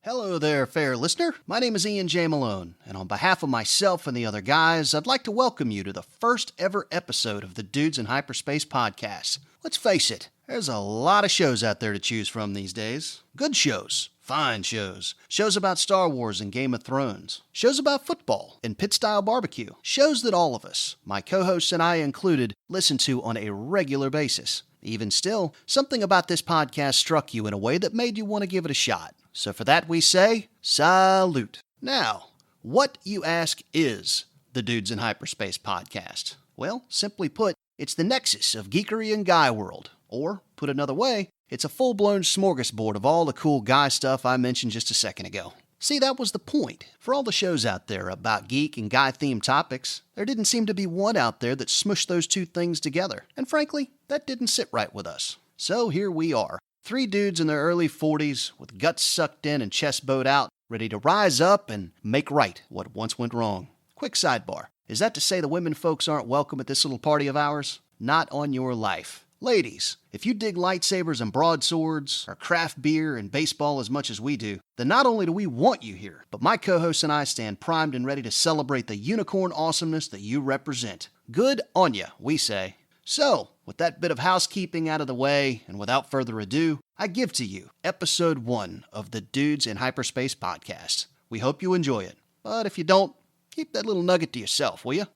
Hello there, fair listener. My name is Ian J. Malone, and on behalf of myself and the other guys, I'd like to welcome you to the first ever episode of the Dudes in Hyperspace podcast. Let's face it, there's a lot of shows out there to choose from these days. Good shows, fine shows, shows about Star Wars and Game of Thrones, shows about football and pit-style barbecue, shows that all of us, my co-hosts and I included, listen to on a regular basis. Even still, something about this podcast struck you in a way that made you want to give it a shot. So for that we say, salute. Now, what, you ask, is the Dudes in Hyperspace podcast? Well, simply put, it's the nexus of geekery and guy world. Or, put another way, it's a full-blown smorgasbord of all the cool guy stuff I mentioned just a second ago. See, that was the point. For all the shows out there about geek and guy-themed topics, there didn't seem to be one out there that smushed those two things together. And frankly, that didn't sit right with us. So here we are. Three dudes in their early 40s with guts sucked in and chest bowed out, ready to rise up and make right what once went wrong. Quick sidebar. Is that to say the women folks aren't welcome at this little party of ours? Not on your life. Ladies, if you dig lightsabers and broadswords, or craft beer and baseball as much as we do, then not only do we want you here, but my co-hosts and I stand primed and ready to celebrate the unicorn awesomeness that you represent. Good on ya, we say. So, with that bit of housekeeping out of the way, and without further ado, I give to you Episode 1 of the Dudes in Hyperspace podcast. We hope you enjoy it, but if you don't, keep that little nugget to yourself, will you?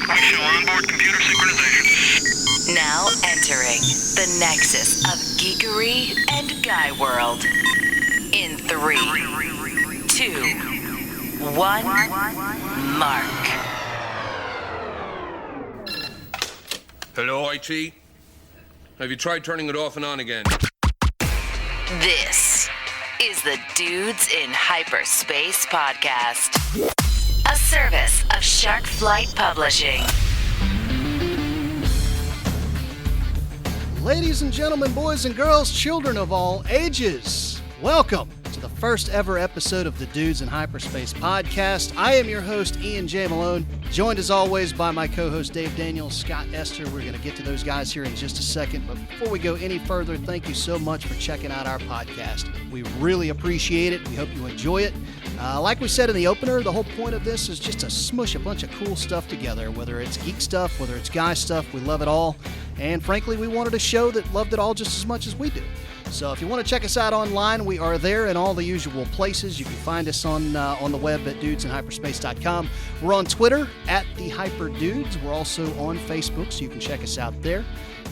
Onboard computer synchronization. Now entering the nexus of geekery and guy world. In 3, 2, 1, mark. Hello, IT? Have you tried turning it off and on again? This is the Dudes in Hyperspace podcast, a service of Shark Flight Publishing. Ladies and gentlemen, boys and girls, children of all ages, welcome to the first ever episode of the Dudes in Hyperspace podcast. I am your host, Ian J. Malone, joined as always by my co-host, Dave Daniels, Scott Esther. We're going to get to those guys here in just a second, but before we go any further, thank you so much for checking out our podcast. We really appreciate it. We hope you enjoy it. Like we said in the opener, the whole point of this is just to smush a bunch of cool stuff together, whether it's geek stuff, whether it's guy stuff, we love it all. And frankly, we wanted a show that loved it all just as much as we do. So if you want to check us out online, we are there in all the usual places. You can find us on the web at dudesinhyperspace.com. We're on Twitter at the HyperDudes. We're also on Facebook, so you can check us out there.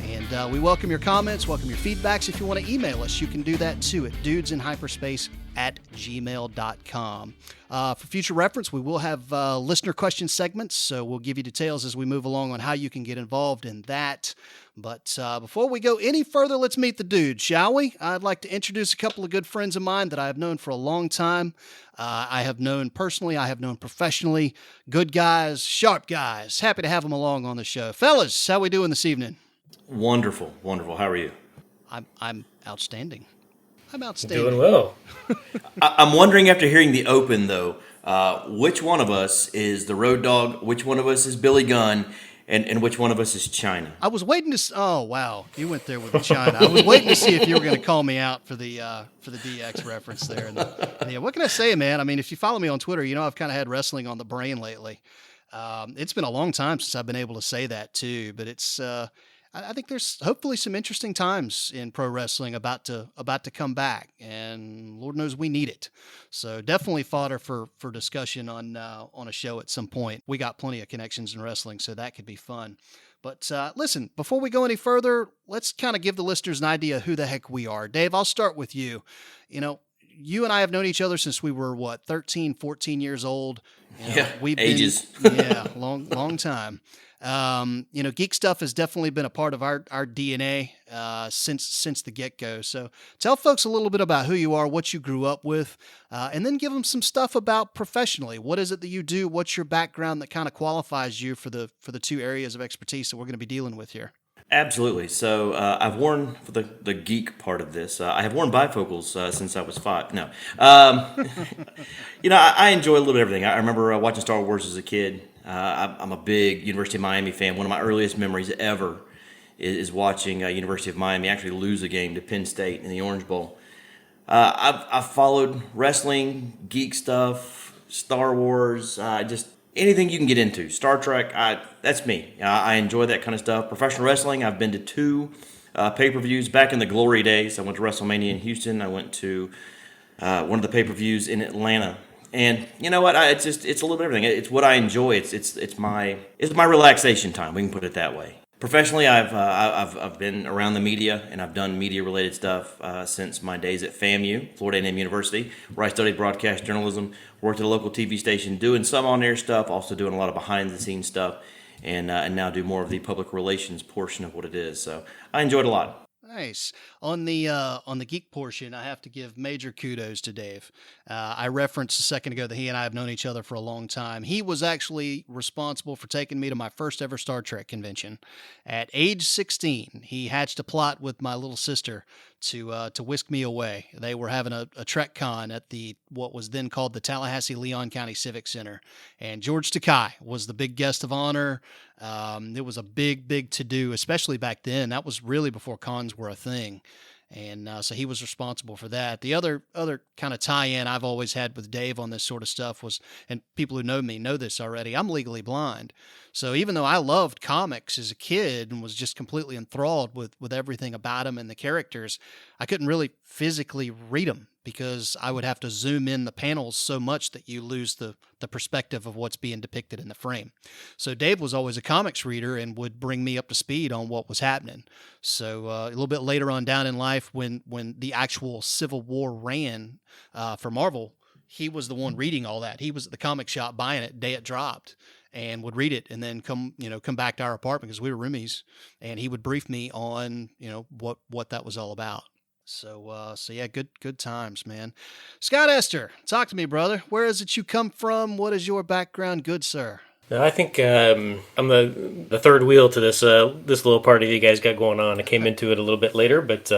And we welcome your comments, welcome your feedbacks. If you want to email us, you can do that too at dudesinhyperspace@gmail.com. For future reference, we will have listener question segments, so we'll give you details as we move along on how you can get involved in that. But before we go any further, let's meet the dude, shall we? I'd like to introduce a couple of good friends of mine that I have known for a long time. I have known personally, I have known professionally. Good guys, sharp guys. Happy to have them along on the show. Fellas, how we doing this evening? Wonderful. How are you? I'm outstanding. I'm outstanding. Doing well. I'm wondering, after hearing the open, though, which one of us is the road dog, which one of us is Billy Gunn, and which one of us is China? I was waiting to. Oh wow, you went there with the China. I was waiting to see if you were going to call me out for the DX reference there. And yeah, what can I say, man? I mean, if you follow me on Twitter, you know I've kind of had wrestling on the brain lately. It's been a long time since I've been able to say that too, but it's. I think there's hopefully some interesting times in pro wrestling about to come back, and Lord knows we need it. So definitely fodder for discussion on a show at some point. We got plenty of connections in wrestling, so that could be fun. But listen, before we go any further, let's kind of give the listeners an idea of who the heck we are. Dave, I'll start with you. You know, you and I have known each other since we were, 13, 14 years old. You know, yeah, we've ages. Long time. Geek stuff has definitely been a part of our DNA since the get-go. So tell folks a little bit about who you are, what you grew up with, and then give them some stuff about professionally. What is it that you do? What's your background that kind of qualifies you for the two areas of expertise that we're going to be dealing with here? Absolutely. So I've worn, for the geek part of this, I have worn bifocals since I was 5. No. I enjoy a little bit of everything. I remember watching Star Wars as a kid. I'm a big University of Miami fan. One of my earliest memories ever is watching University of Miami actually lose a game to Penn State in the Orange Bowl. I've followed wrestling, geek stuff, Star Wars, just anything you can get into. Star Trek, that's me. I enjoy that kind of stuff. Professional wrestling, I've been to two pay-per-views back in the glory days. I went to WrestleMania in Houston. I went to one of the pay-per-views in Atlanta. And you know what? It's a little bit of everything. It's what I enjoy. It's my relaxation time. We can put it that way. Professionally, I've been around the media and I've done media related stuff since my days at FAMU, Florida A&M University, where I studied broadcast journalism. Worked at a local TV station, doing some on-air stuff, also doing a lot of behind-the-scenes stuff, and now do more of the public relations portion of what it is. So I enjoyed it a lot. Nice. On the geek portion, I have to give major kudos to Dave. I referenced a second ago that he and I have known each other for a long time. He was actually responsible for taking me to my first ever Star Trek convention. At age 16, he hatched a plot with my little sister to whisk me away. They were having a Trek con at what was then called the Tallahassee Leon County Civic Center, and George Takei was the big guest of honor. It was a big to do, especially back then. That was really before cons were a thing. And so he was responsible for that. The other kind of tie-in I've always had with Dave on this sort of stuff was, and people who know me know this already, I'm legally blind. So even though I loved comics as a kid and was just completely enthralled with everything about them and the characters, I couldn't really physically read them because I would have to zoom in the panels so much that you lose the perspective of what's being depicted in the frame. So Dave was always a comics reader and would bring me up to speed on what was happening. So a little bit later on down in life, when the actual Civil War ran for Marvel, he was the one reading all that. He was at the comic shop buying it day it dropped and would read it and then come back to our apartment because we were roomies, and he would brief me on what that was all about. So yeah, good times, man. Scott Esther, talk to me, brother. Where is it you come from? What is your background, good sir? I think I'm the third wheel to this little party that you guys got going on. I came into it a little bit later, but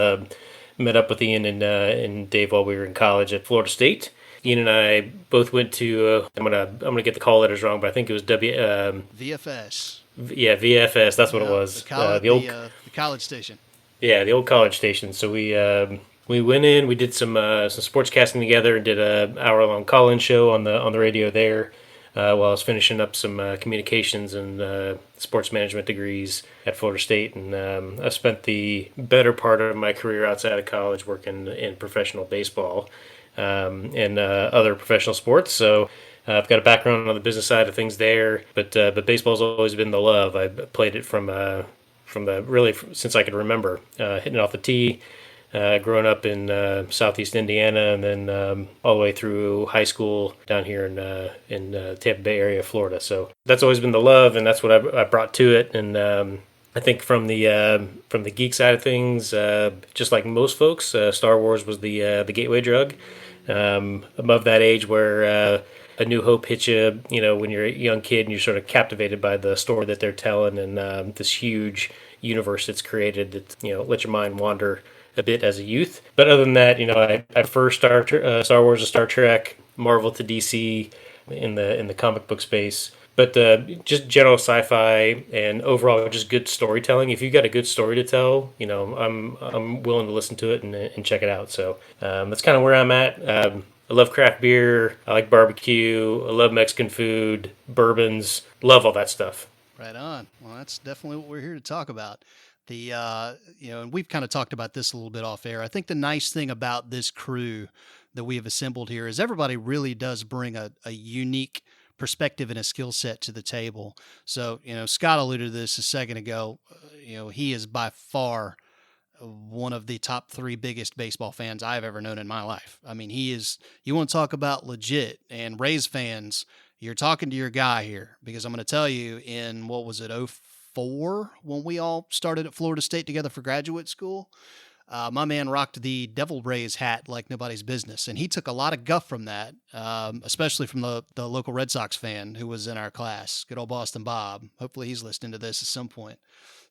met up with Ian and Dave while we were in college at Florida State. Ian and I both went to I'm gonna get the call letters wrong, but I think it was VFS. Yeah, VFS. That's what it was. The college station. Yeah, the old college station. So we went in, we did some sports casting together, and did a hour-long call-in show on the radio there while I was finishing up some communications and sports management degrees at Florida State. And I spent the better part of my career outside of college working in professional baseball and other professional sports. So I've got a background on the business side of things there, but baseball's always been the love. I played it from since I could remember, hitting it off the tee, growing up in southeast Indiana, and then all the way through high school down here in Tampa Bay area, Florida. So that's always been the love, and that's what I brought to it. And I think from the geek side of things, just like most folks, Star Wars was the gateway drug. Above that age where A New Hope hits you, when you're a young kid and you're sort of captivated by the story that they're telling and this huge universe that's created that, let your mind wander a bit as a youth. But other than that, I prefer Star Wars to Star Trek, Marvel to DC in the comic book space. But just general sci-fi and overall just good storytelling. If you've got a good story to tell, I'm willing to listen to it and check it out. So that's kind of where I'm at. I love craft beer. I like barbecue. I love Mexican food, bourbons. Love all that stuff. Right on. Well, that's definitely what we're here to talk about. And we've kind of talked about this a little bit off air. I think the nice thing about this crew that we have assembled here is everybody really does bring a unique perspective and a skill set to the table. So, Scott alluded to this a second ago. He is by far one of the top 3 biggest baseball fans I've ever known in my life. I mean, you want to talk about legit and Rays fans, you're talking to your guy here, because I'm going to tell you in, what was it, 04, when we all started at Florida State together for graduate school, my man rocked the Devil Rays hat like nobody's business. And he took a lot of guff from that, especially from the local Red Sox fan who was in our class, good old Boston Bob. Hopefully he's listening to this at some point.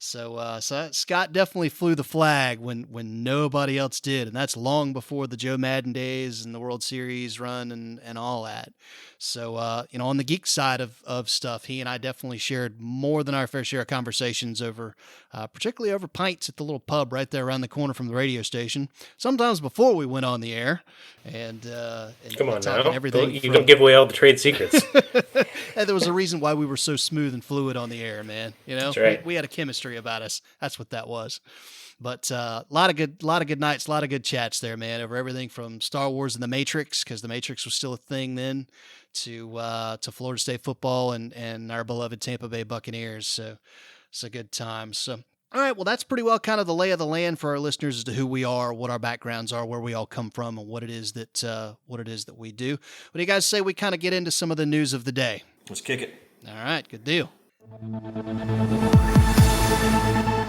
So Scott definitely flew the flag when nobody else did, and that's long before the Joe Madden days and the World Series run and all that. So on the geek side of stuff, he and I definitely shared more than our fair share of conversations over, particularly over pints at the little pub right there around the corner from the radio station. Sometimes before we went on the air, and Come on now, everything you don't give away all the trade secrets. And there was a reason why we were so smooth and fluid on the air, man. That's right. We had a chemistry about us. That's what that was. But a lot of good nights, a lot of good chats there, man. Over everything from Star Wars and the Matrix, because the Matrix was still a thing then, to Florida State football and our beloved Tampa Bay Buccaneers. So it's a good time. So. All right, well, that's pretty well kind of the lay of the land for our listeners as to who we are, what our backgrounds are, where we all come from, and what it is that we do. What do you guys say we kind of get into some of the news of the day? Let's kick it. All right, good deal.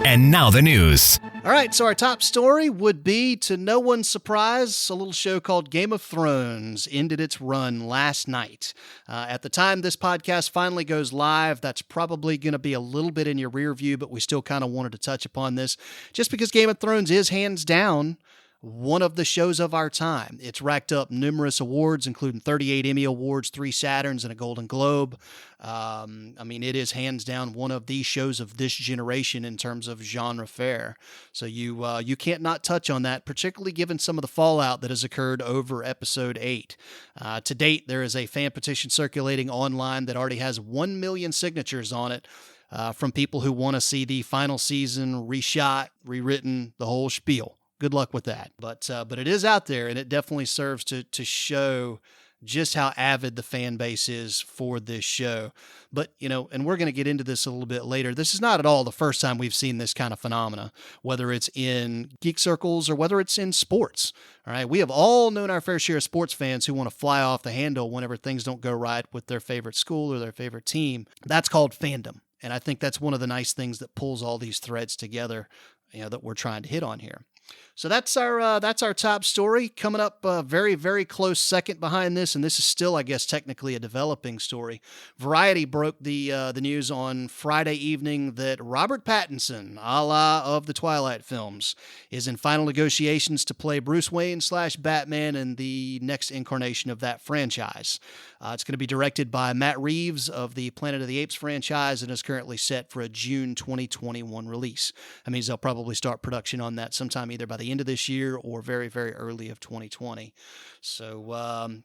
And now the news. All right, so our top story would be, to no one's surprise, a little show called Game of Thrones ended its run last night. At the time this podcast finally goes live, that's probably going to be a little bit in your rear view, but we still kind of wanted to touch upon this, just because Game of Thrones is hands down one of the shows of our time. It's racked up numerous awards, including 38 Emmy Awards, 3 Saturns, and a Golden Globe. It is hands down one of the shows of this generation in terms of genre fare. So you can't not touch on that, particularly given some of the fallout that has occurred over Episode 8. To date, there is a fan petition circulating online that already has 1 million signatures on it from people who want to see the final season reshot, rewritten, the whole spiel. Good luck with that. But it is out there, and it definitely serves to show just how avid the fan base is for this show. But, and we're going to get into this a little bit later. This is not at all the first time we've seen this kind of phenomena, whether it's in geek circles or whether it's in sports. All right. We have all known our fair share of sports fans who want to fly off the handle whenever things don't go right with their favorite school or their favorite team. That's called fandom. And I think that's one of the nice things that pulls all these threads together, that we're trying to hit on here. So that's our top story. Coming up very, very close second behind this, and this is still, I guess, technically a developing story. Variety broke the news on Friday evening that Robert Pattinson, a la of the Twilight films, is in final negotiations to play Bruce Wayne / Batman in the next incarnation of that franchise. It's going to be directed by Matt Reeves of the Planet of the Apes franchise and is currently set for a June 2021 release. That means they'll probably start production on that sometime either by the end of this year or very, very early of 2020. So,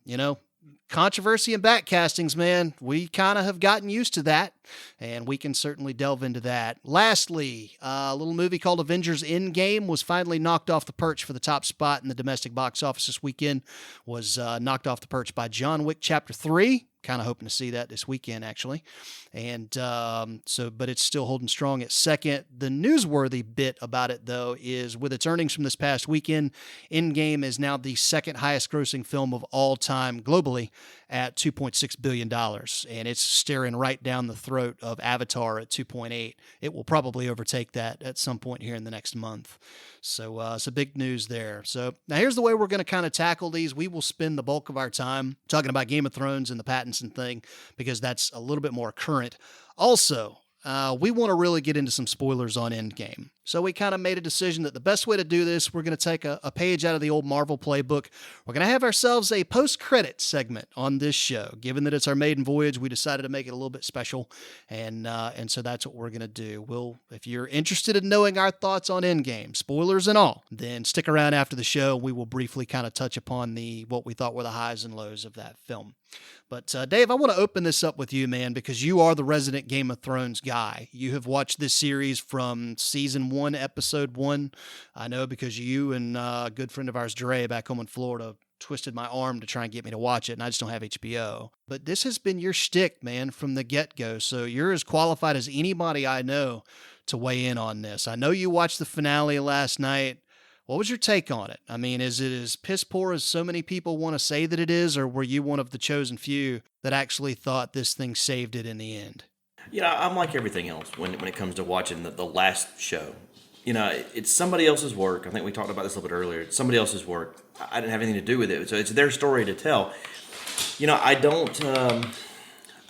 controversy and backcastings, man, we kind of have gotten used to that, and we can certainly delve into that. Lastly, a little movie called Avengers Endgame was finally knocked off the perch for the top spot in the domestic box office this weekend, was knocked off the perch by John Wick Chapter 3. Kind of hoping to see that this weekend, actually. And but it's still holding strong at second. The newsworthy bit about it, though, is with its earnings from this past weekend, Endgame is now the second highest grossing film of all time globally at $2.6 billion. And it's staring right down the throat of Avatar at 2.8. It will probably overtake that at some point here in the next month. So it's a big news there. So now here's the way we're going to kind of tackle these. We will spend the bulk of our time talking about Game of Thrones and the Pattinson thing because that's a little bit more current. Also, we want to really get into some spoilers on Endgame. So we kind of made a decision that the best way to do this, we're going to take a page out of the old Marvel playbook. We're going to have ourselves a post-credit segment on this show. Given that it's our maiden voyage, we decided to make it a little bit special, and so that's what we're going to do. If you're interested in knowing our thoughts on Endgame, spoilers and all, then stick around after the show. We will briefly kind of touch upon what we thought were the highs and lows of that film. But Dave, I want to open this up with you, man, because you are the resident Game of Thrones guy. You have watched this series from season 1, episode 1. I know because you and a good friend of ours, Dre, back home in Florida, twisted my arm to try and get me to watch it, and I just don't have HBO. But this has been your shtick, man, from the get-go. So you're as qualified as anybody I know to weigh in on this. I know you watched the finale last night. What was your take on it? I mean, is it as piss poor as so many people want to say that it is, or were you one of the chosen few that actually thought this thing saved it in the end? I'm like everything else when it comes to watching the last show. It's somebody else's work. I think we talked about this a little bit earlier. It's somebody else's work. I didn't have anything to do with it, so it's their story to tell. I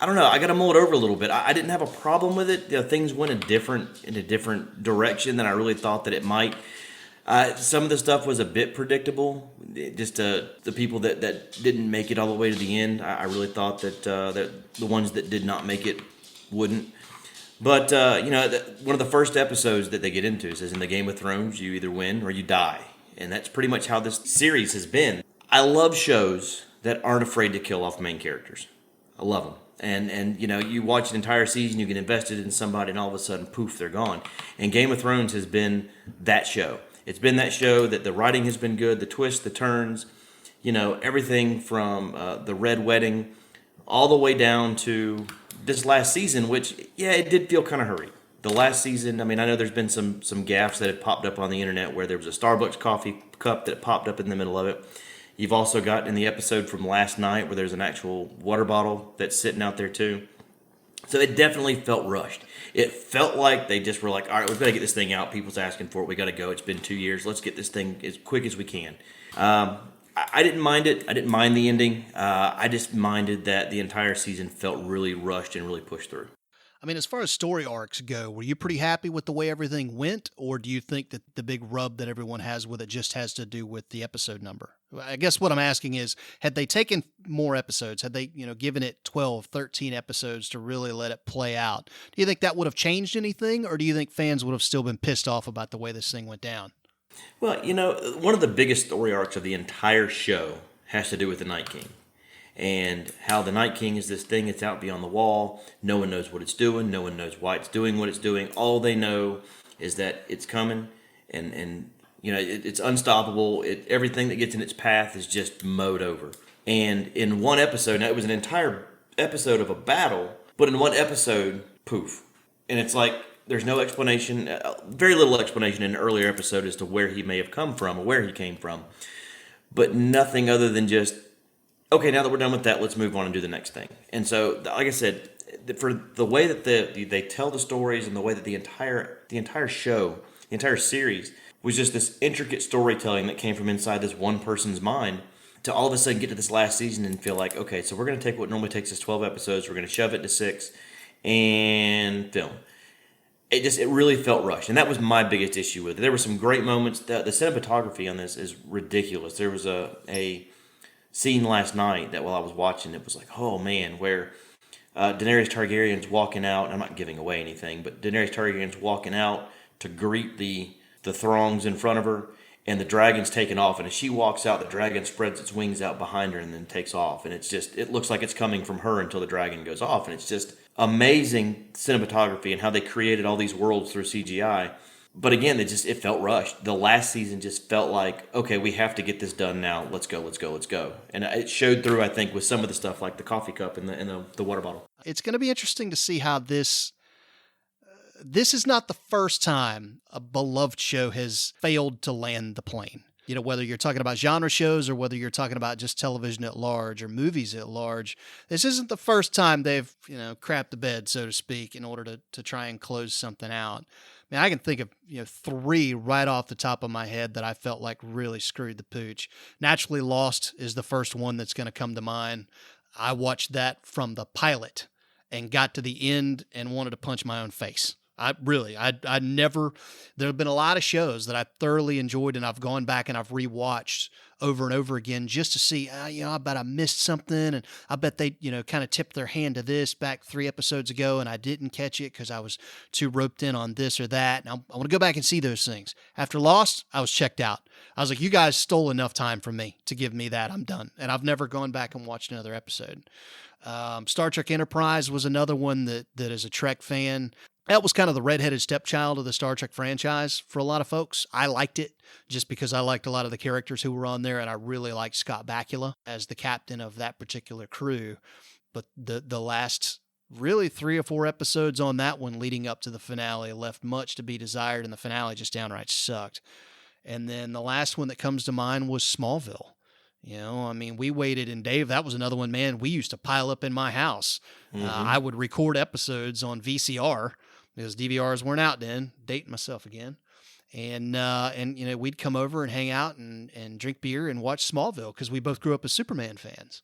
I don't know. I got to mull it over a little bit. I didn't have a problem with it. Things went in a different direction than I really thought that it might. Some of the stuff was a bit predictable. Just the people that didn't make it all the way to the end. I really thought that the ones that did not make it wouldn't. But one of the first episodes that they get into says, in the Game of Thrones, you either win or you die, and that's pretty much how this series has been. I love shows that aren't afraid to kill off main characters. I love them. And you watch an entire season, you get invested in somebody, and all of a sudden, poof, they're gone. And Game of Thrones has been that show. It's been that show that the writing has been good, the twists, the turns, everything from the Red Wedding all the way down to this last season, which, it did feel kind of hurried. The last season, I know there's been some gaffes that have popped up on the internet where there was a Starbucks coffee cup that popped up in the middle of it. You've also got in the episode from last night where there's an actual water bottle that's sitting out there too. So it definitely felt rushed. It felt like they just were like, all right, we've got to get this thing out. People's asking for it. We got to go. It's been 2 years. Let's get this thing as quick as we can. I didn't mind it. I didn't mind the ending. I just minded that the entire season felt really rushed and really pushed through. As far as story arcs go, were you pretty happy with the way everything went, or do you think that the big rub that everyone has with it just has to do with the episode number? I guess what I'm asking is, had they taken more episodes, had they, given it 12, 13 episodes to really let it play out, do you think that would have changed anything, or do you think fans would have still been pissed off about the way this thing went down? Well, one of the biggest story arcs of the entire show has to do with the Night King. And how the Night King is this thing that's out beyond the wall. No one knows what it's doing. No one knows why it's doing what it's doing. All they know is that it's coming, and it's unstoppable. Everything that gets in its path is just mowed over. And in one episode, now it was an entire episode of a battle, but in one episode, poof. And it's like there's no explanation, very little explanation in an earlier episode as to where he may have come from or where he came from. But nothing other than just, okay, now that we're done with that, let's move on and do the next thing. And so, like I said, for the way that they tell the stories and the way that the entire show, the entire series, was just this intricate storytelling that came from inside this one person's mind, to all of a sudden get to this last season and feel like, okay, so we're going to take what normally takes us 12 episodes, we're going to shove it to 6 and film. It really felt rushed, and that was my biggest issue with it. There were some great moments. The cinematography on this is ridiculous. There was a scene last night that while I was watching, it was like, oh man, where Daenerys Targaryen's walking out. I'm not giving away anything, but Daenerys Targaryen's walking out to greet the throngs in front of her, and the dragon's taking off. And as she walks out, the dragon spreads its wings out behind her and then takes off. And it looks like it's coming from her until the dragon goes off. And it's just amazing cinematography and how they created all these worlds through CGI. But again, it felt rushed. The last season just felt like, okay, we have to get this done now. Let's go. And it showed through, I think, with some of the stuff like the coffee cup and the water bottle. It's going to be interesting to see how this is not the first time a beloved show has failed to land the plane. Whether you're talking about genre shows or whether you're talking about just television at large or movies at large, this isn't the first time they've, crapped the bed, so to speak, in order to try and close something out. I can think of, 3 right off the top of my head that I felt like really screwed the pooch. Naturally Lost is the first one that's going to come to mind. I watched that from the pilot and got to the end and wanted to punch my own face. I never, there have been a lot of shows that I thoroughly enjoyed and I've gone back and I've rewatched over and over again just to see, I bet I missed something, and I bet they, kind of tipped their hand to this back 3 episodes ago and I didn't catch it because I was too roped in on this or that. And I want to go back and see those things. After Lost, I was checked out. I was like, you guys stole enough time from me to give me that. I'm done. And I've never gone back and watched another episode. Star Trek Enterprise was another one that as a Trek fan, that was kind of the redheaded stepchild of the Star Trek franchise for a lot of folks. I liked it just because I liked a lot of the characters who were on there, and I really liked Scott Bakula as the captain of that particular crew. But the last really 3 or 4 episodes on that one leading up to the finale left much to be desired, and the finale just downright sucked. And then the last one that comes to mind was Smallville. We waited, and Dave, that was another one, man, we used to pile up in my house. Mm-hmm. I would record episodes on VCR because DVRs weren't out then, dating myself again. And we'd come over and hang out and drink beer and watch Smallville because we both grew up as Superman fans.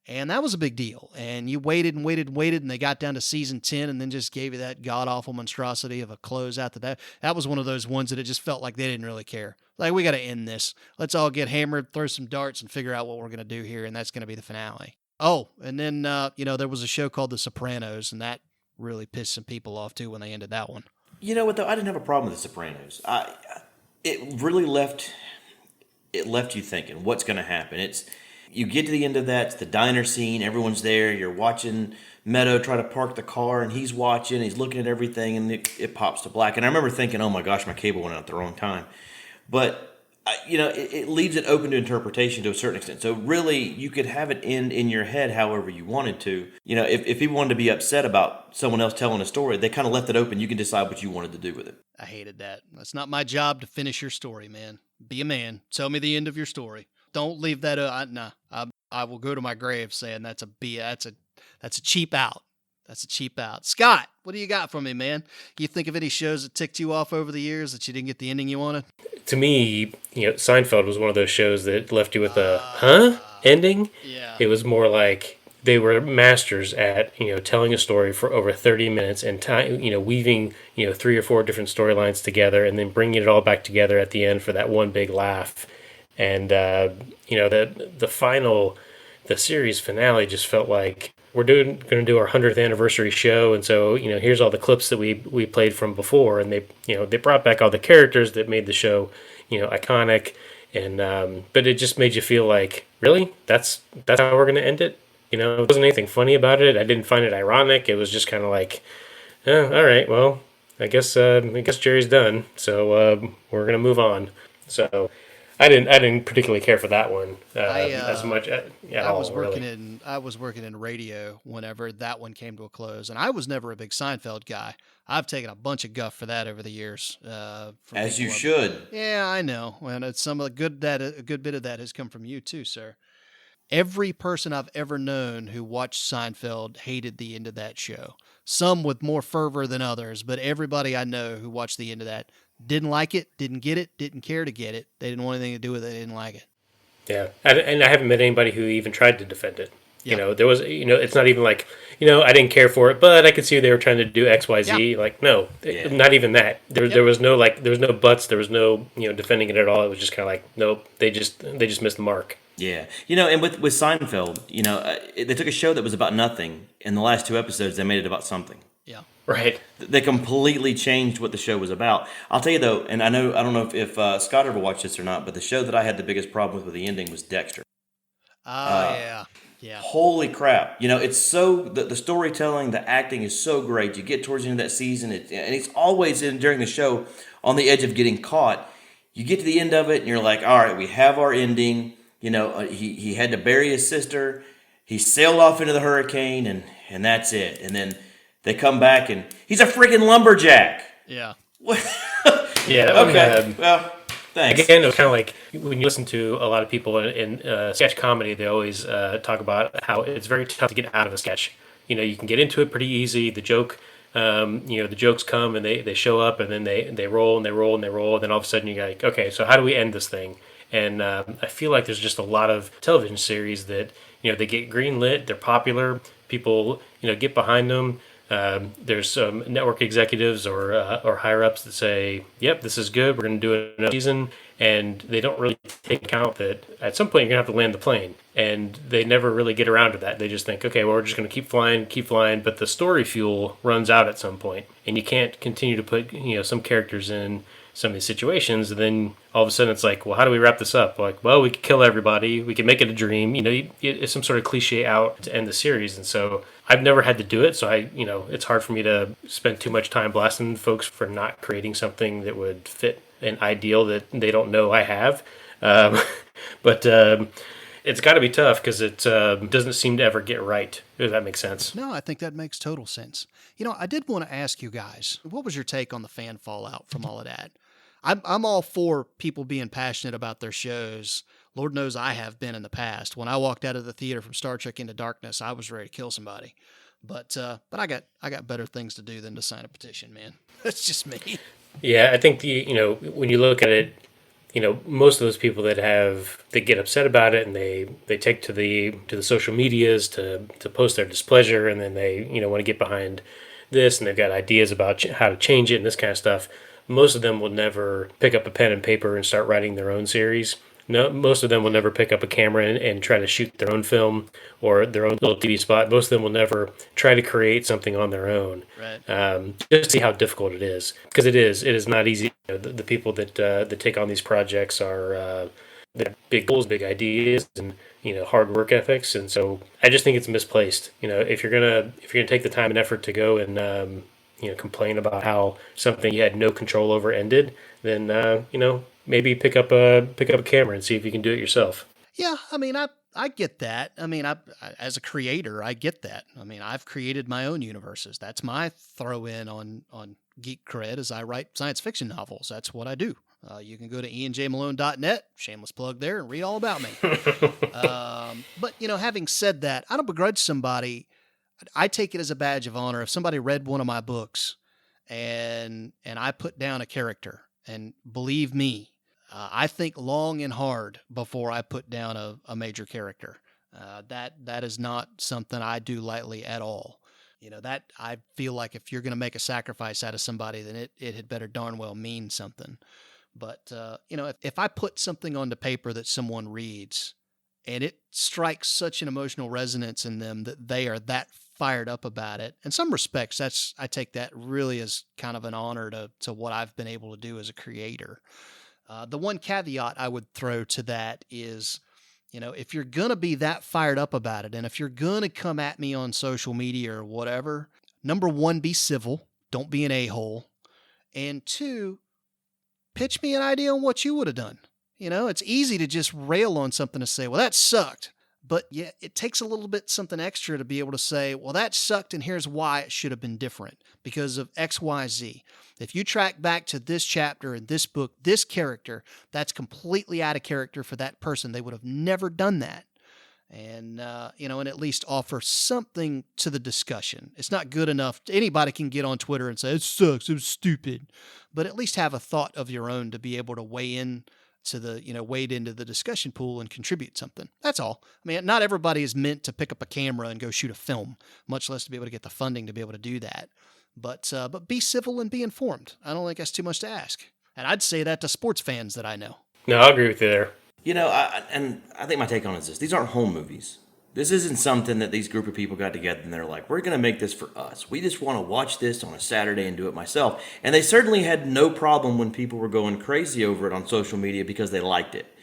And that was a big deal. And you waited and waited and waited, and they got down to season 10 and then just gave you that god-awful monstrosity of a closeout. That was one of those ones that it just felt like they didn't really care. Like, we got to end this. Let's all get hammered, throw some darts, and figure out what we're going to do here, and that's going to be the finale. Oh, and then, there was a show called The Sopranos, and that really pissed some people off, too, when they ended that one. You know what, though? I didn't have a problem with The Sopranos. It really left you thinking, what's going to happen? You get to the end of that, it's the diner scene, everyone's there, you're watching Meadow try to park the car, and he's watching, he's looking at everything, and it pops to black. And I remember thinking, oh my gosh, my cable went out at the wrong time. But, it leaves it open to interpretation to a certain extent. So really, you could have it end in your head however you wanted to. If people wanted to be upset about someone else telling a story, they kind of left it open. You can decide what you wanted to do with it. I hated that. That's not my job to finish your story, man. Be a man. Tell me the end of your story. Don't leave that. I will go to my grave saying that's a cheap out. That's a cheap out. Scott, what do you got for me, man? You think of any shows that ticked you off over the years that you didn't get the ending you wanted? To me, Seinfeld was one of those shows that left you with a ending. Yeah. It was more like they were masters at telling a story for over 30 minutes and weaving 3 or 4 different storylines together and then bringing it all back together at the end for that one big laugh. And the series finale just felt like we're going to do our 100th anniversary show, and so here's all the clips that we played from before, and they brought back all the characters that made the show iconic, and but it just made you feel like, really, that's how we're going to end it. There wasn't anything funny about it. I didn't find it ironic. It was just kind of like, oh, all right, well, I guess Jerry's done, so we're going to move on. So I didn't particularly care for that one as much. I was working in radio whenever that one came to a close, and I was never a big Seinfeld guy. I've taken a bunch of guff for that over the years. As you should. Yeah, I know, and it's a good bit of that has come from you too, sir. Every person I've ever known who watched Seinfeld hated the end of that show. Some with more fervor than others, but everybody I know who watched the end of that didn't like it, didn't get it, didn't care to get it. They didn't want anything to do with it. They didn't like it. Yeah, and I haven't met anybody who even tried to defend it. Yep. There was, it's not even like, I didn't care for it, but I could see they were trying to do X, Y, Z. Yeah. Like, no, not even that. There was no buts. There was no, defending it at all. It was just kind of like, nope, they just missed the mark. Yeah. And with Seinfeld, they took a show that was about nothing. In the last 2 episodes, they made it about something. Yeah. Right. They completely changed what the show was about. I'll tell you though, and I don't know if Scott ever watched this or not, but the show that I had the biggest problem with the ending was Dexter. Yeah. Holy crap. It's so, the storytelling, the acting is so great. You get towards the end of that season, and it's always during the show on the edge of getting caught. You get to the end of it, and you're like, all right, we have our ending. He had to bury his sister. He sailed off into the hurricane, and that's it. And then they come back, and he's a freaking lumberjack. Yeah. Yeah. Okay. Well, thanks. Again, it was kind of like when you listen to a lot of people in sketch comedy, they always talk about how it's very tough to get out of a sketch. You can get into it pretty easy. The joke, the jokes come and they show up, and then they roll and they roll and they roll. And then all of a sudden you're like, okay, so how do we end this thing? And I feel like there's just a lot of television series that, they get greenlit, they're popular, people, get behind them. There's some network executives or higher ups that say, yep, this is good, we're going to do another season. And they don't really take account that at some point you're going to have to land the plane. And they never really get around to that. They just think, okay, well, we're just going to keep flying. But the story fuel runs out at some point. And you can't continue to put, some characters in some of these situations, and then all of a sudden it's like, well, how do we wrap this up? Like, well, we could kill everybody, we could make it a dream, it's some sort of cliche out to end the series. And so I've never had to do it, so it's hard for me to spend too much time blasting folks for not creating something that would fit an ideal that they don't know I have. But it's got to be tough because it doesn't seem to ever get right, if that makes sense. No, I think that makes total sense. I did want to ask you guys, what was your take on the fan fallout from all of that? I'm all for people being passionate about their shows. Lord knows I have been in the past. When I walked out of the theater from Star Trek Into Darkness, I was ready to kill somebody. But I got better things to do than to sign a petition, man. That's just me. Yeah, I think when you look at it, most of those people that get upset about it, and they take to the social medias to post their displeasure, and then they want to get behind this, and they've got ideas about how to change it and this kind of stuff. Most of them will never pick up a pen and paper and start writing their own series. No, most of them will never pick up a camera and try to shoot their own film or their own little TV spot. Most of them will never try to create something on their own. Right. Just to see how difficult it is, because it is not easy. The people that take on these projects are they have big goals, big ideas, and hard work ethics. And so I just think it's misplaced. If you're gonna take the time and effort to go and complain about how something you had no control over ended, then maybe pick up a camera and see if you can do it yourself. Yeah, I mean, I get that. I mean, I as a creator, I get that. I mean, I've created my own universes. That's my throw in on Geek Cred, as I write science fiction novels. That's what I do. You can go to ianjmalone.net, shameless plug there, and read all about me. But having said that, I don't begrudge somebody. I take it as a badge of honor if somebody read one of my books and I put down a character. And believe me, I think long and hard before I put down a major character. That is not something I do lightly at all. That I feel like if you're going to make a sacrifice out of somebody, then it had better darn well mean something. But if I put something onto paper that someone reads and it strikes such an emotional resonance in them that they are that fired up about it. In some respects, I take that really as kind of an honor to what I've been able to do as a creator. The one caveat I would throw to that is, if you're going to be that fired up about it, and if you're going to come at me on social media or whatever, number one, be civil. Don't be an a-hole. And two, pitch me an idea on what you would have done. It's easy to just rail on something to say, well, that sucked. But yeah, it takes a little bit something extra to be able to say, well, that sucked, and here's why it should have been different because of X, Y, Z. If you track back to this chapter in this book, this character, that's completely out of character for that person. They would have never done that. And, and at least offer something to the discussion. It's not good enough. Anybody can get on Twitter and say, it sucks, it was stupid. But at least have a thought of your own to be able to weigh in to wade into the discussion pool and contribute something. That's all. I mean, not everybody is meant to pick up a camera and go shoot a film, much less to be able to get the funding to be able to do that. But be civil and be informed. I don't think that's too much to ask. And I'd say that to sports fans that I know. No, I agree with you there. I think my take on it is this. These aren't home movies. This isn't something that these group of people got together and they're like, we're going to make this for us. We just want to watch this on a Saturday and do it myself. And they certainly had no problem when people were going crazy over it on social media because they liked it.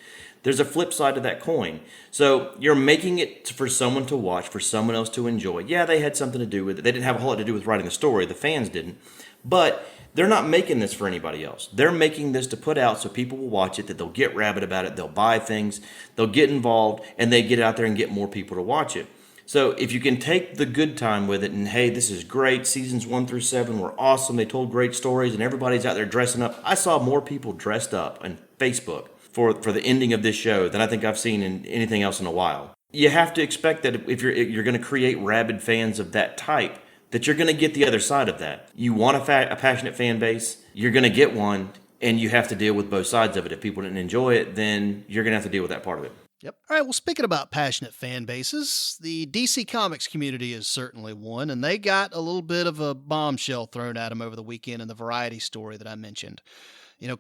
There's a flip side to that coin. So you're making it for someone to watch, for someone else to enjoy. Yeah, they had something to do with it. They didn't have a whole lot to do with writing the story. The fans didn't. But they're not making this for anybody else. They're making this to put out so people will watch it, that they'll get rabid about it, they'll buy things, they'll get involved, and they get out there and get more people to watch it. So if you can take the good time with it and, hey, this is great, seasons 1 through 7 were awesome, they told great stories, and everybody's out there dressing up. I saw more people dressed up on Facebook for the ending of this show than I think I've seen in anything else in a while. You have to expect that if you're going to create rabid fans of that type, that you're going to get the other side of that. You want a passionate fan base, you're going to get one, and you have to deal with both sides of it. If people didn't enjoy it, then you're going to have to deal with that part of it. Yep. All right, well, speaking about passionate fan bases, the DC Comics community is certainly one, and they got a little bit of a bombshell thrown at them over the weekend in the Variety story that I mentioned.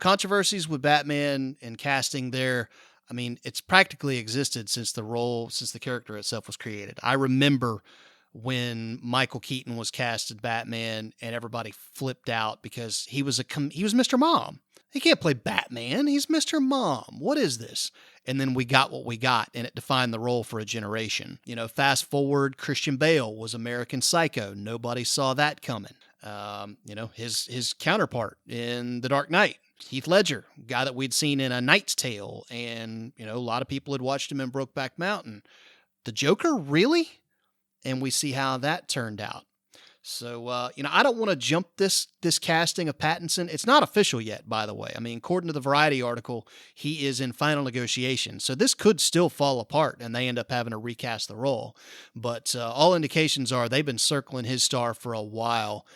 Controversies with Batman and casting there, I mean, it's practically existed since the character itself was created. I remember when Michael Keaton was cast as Batman and everybody flipped out because he was Mr. Mom. He can't play Batman. He's Mr. Mom. What is this? And then we got what we got, and it defined the role for a generation. Fast forward, Christian Bale was American Psycho. Nobody saw that coming. His counterpart in The Dark Knight, Heath Ledger, guy that we'd seen in A Knight's Tale, and a lot of people had watched him in Brokeback Mountain. The Joker, really? And we see how that turned out. So, I don't want to jump this casting of Pattinson. It's not official yet, by the way. I mean, according to the Variety article, he is in final negotiation. So this could still fall apart and they end up having to recast the role. But all indications are they've been circling his star for a while.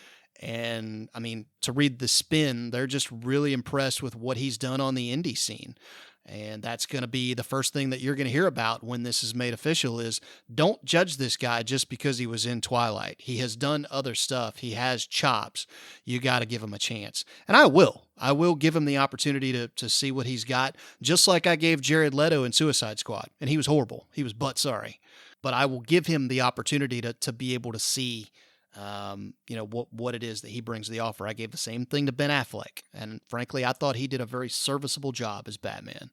And I mean, to read the spin, they're just really impressed with what he's done on the indie scene. And that's going to be the first thing that you're going to hear about when this is made official is don't judge this guy just because he was in Twilight. He has done other stuff. He has chops. You got to give him a chance. And I will. I will give him the opportunity to see what he's got, just like I gave Jared Leto in Suicide Squad. And he was horrible. He was butt sorry. But I will give him the opportunity to be able to see what it is that he brings to the offer. I gave the same thing to Ben Affleck, and frankly, I thought he did a very serviceable job as Batman.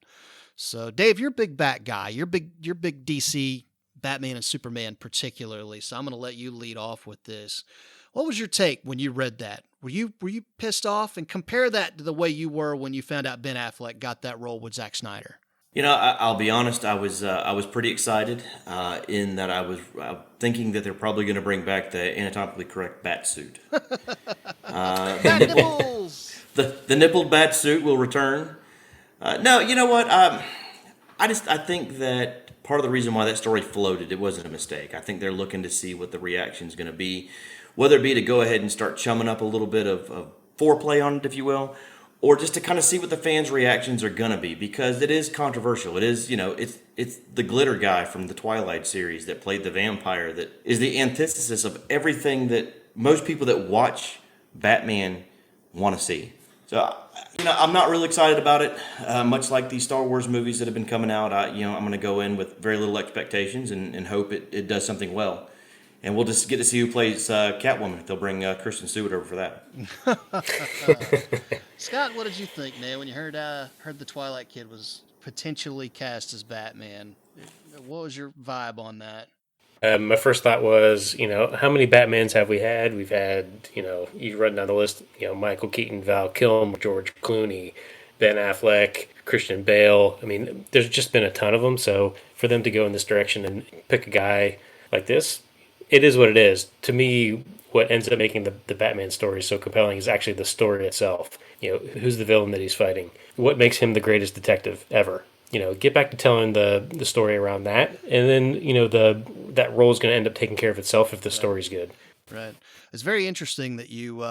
So, Dave, you're a big Bat guy. You're big DC Batman and Superman particularly. So I'm going to let you lead off with this. What was your take when you read that? Were you pissed off? And compare that to the way you were when you found out Ben Affleck got that role with Zack Snyder. I'll be honest. I was pretty excited in that I was thinking that they're probably going to bring back the anatomically correct bat suit. Bat nipples! The nippled bat suit will return. No, you know what? I think that part of the reason why that story floated, it wasn't a mistake. I think they're looking to see what the reaction is going to be, whether it be to go ahead and start chumming up a little bit of foreplay on it, if you will, or just to kind of see what the fans' reactions are going to be, because it is controversial. It is, it's the glitter guy from the Twilight series that played the vampire that is the antithesis of everything that most people that watch Batman want to see. So, I'm not really excited about it, much like these Star Wars movies that have been coming out. I'm going to go in with very little expectations and hope it does something well. And we'll just get to see who plays Catwoman. They'll bring Kristen Stewart over for that. Scott, what did you think, man, when you heard the Twilight kid was potentially cast as Batman? What was your vibe on that? My first thought was, how many Batmans have we had? We've had, you run down the list, Michael Keaton, Val Kilmer, George Clooney, Ben Affleck, Christian Bale. I mean, there's just been a ton of them. So for them to go in this direction and pick a guy like this, it is what it is. To me, what ends up making the Batman story so compelling is actually the story itself. Who's the villain that he's fighting? What makes him the greatest detective ever? Get back to telling the story around that, and then that role is going to end up taking care of itself if the story's good. Right. It's very interesting that you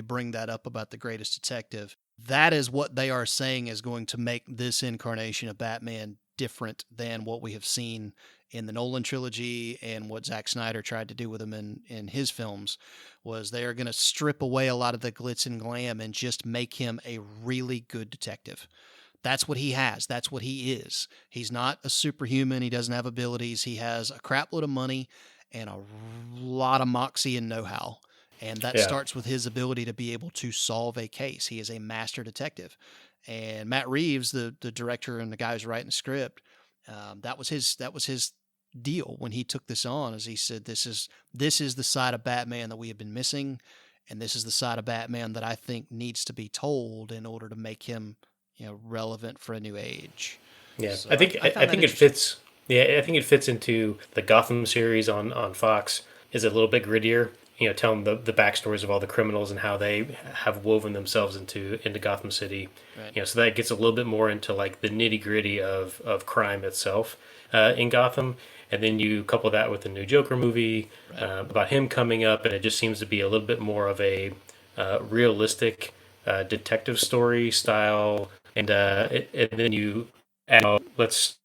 bring that up about the greatest detective. That is what they are saying is going to make this incarnation of Batman different than what we have seen in the Nolan trilogy and what Zack Snyder tried to do with him in his films. Was they are going to strip away a lot of the glitz and glam and just make him a really good detective. That's what he has. That's what he is. He's not a superhuman. He doesn't have abilities. He has a crap load of money and a lot of moxie and know-how. And that starts with his ability to be able to solve a case. He is a master detective. And Matt Reeves, the director and the guy who's writing the script, that was his deal when he took this on, as he said, this is the side of Batman that we have been missing, and this is the side of Batman that I think needs to be told in order to make him relevant for a new age. Yeah, so I think it fits. Yeah, I think it fits into the Gotham series on Fox. Is a little bit grittier. Telling the backstories of all the criminals and how they have woven themselves into Gotham City. Right. So that gets a little bit more into like the nitty gritty of crime itself in Gotham. And then you couple that with the new Joker movie about him coming up, and it just seems to be a little bit more of a realistic detective story style. And then you add, let's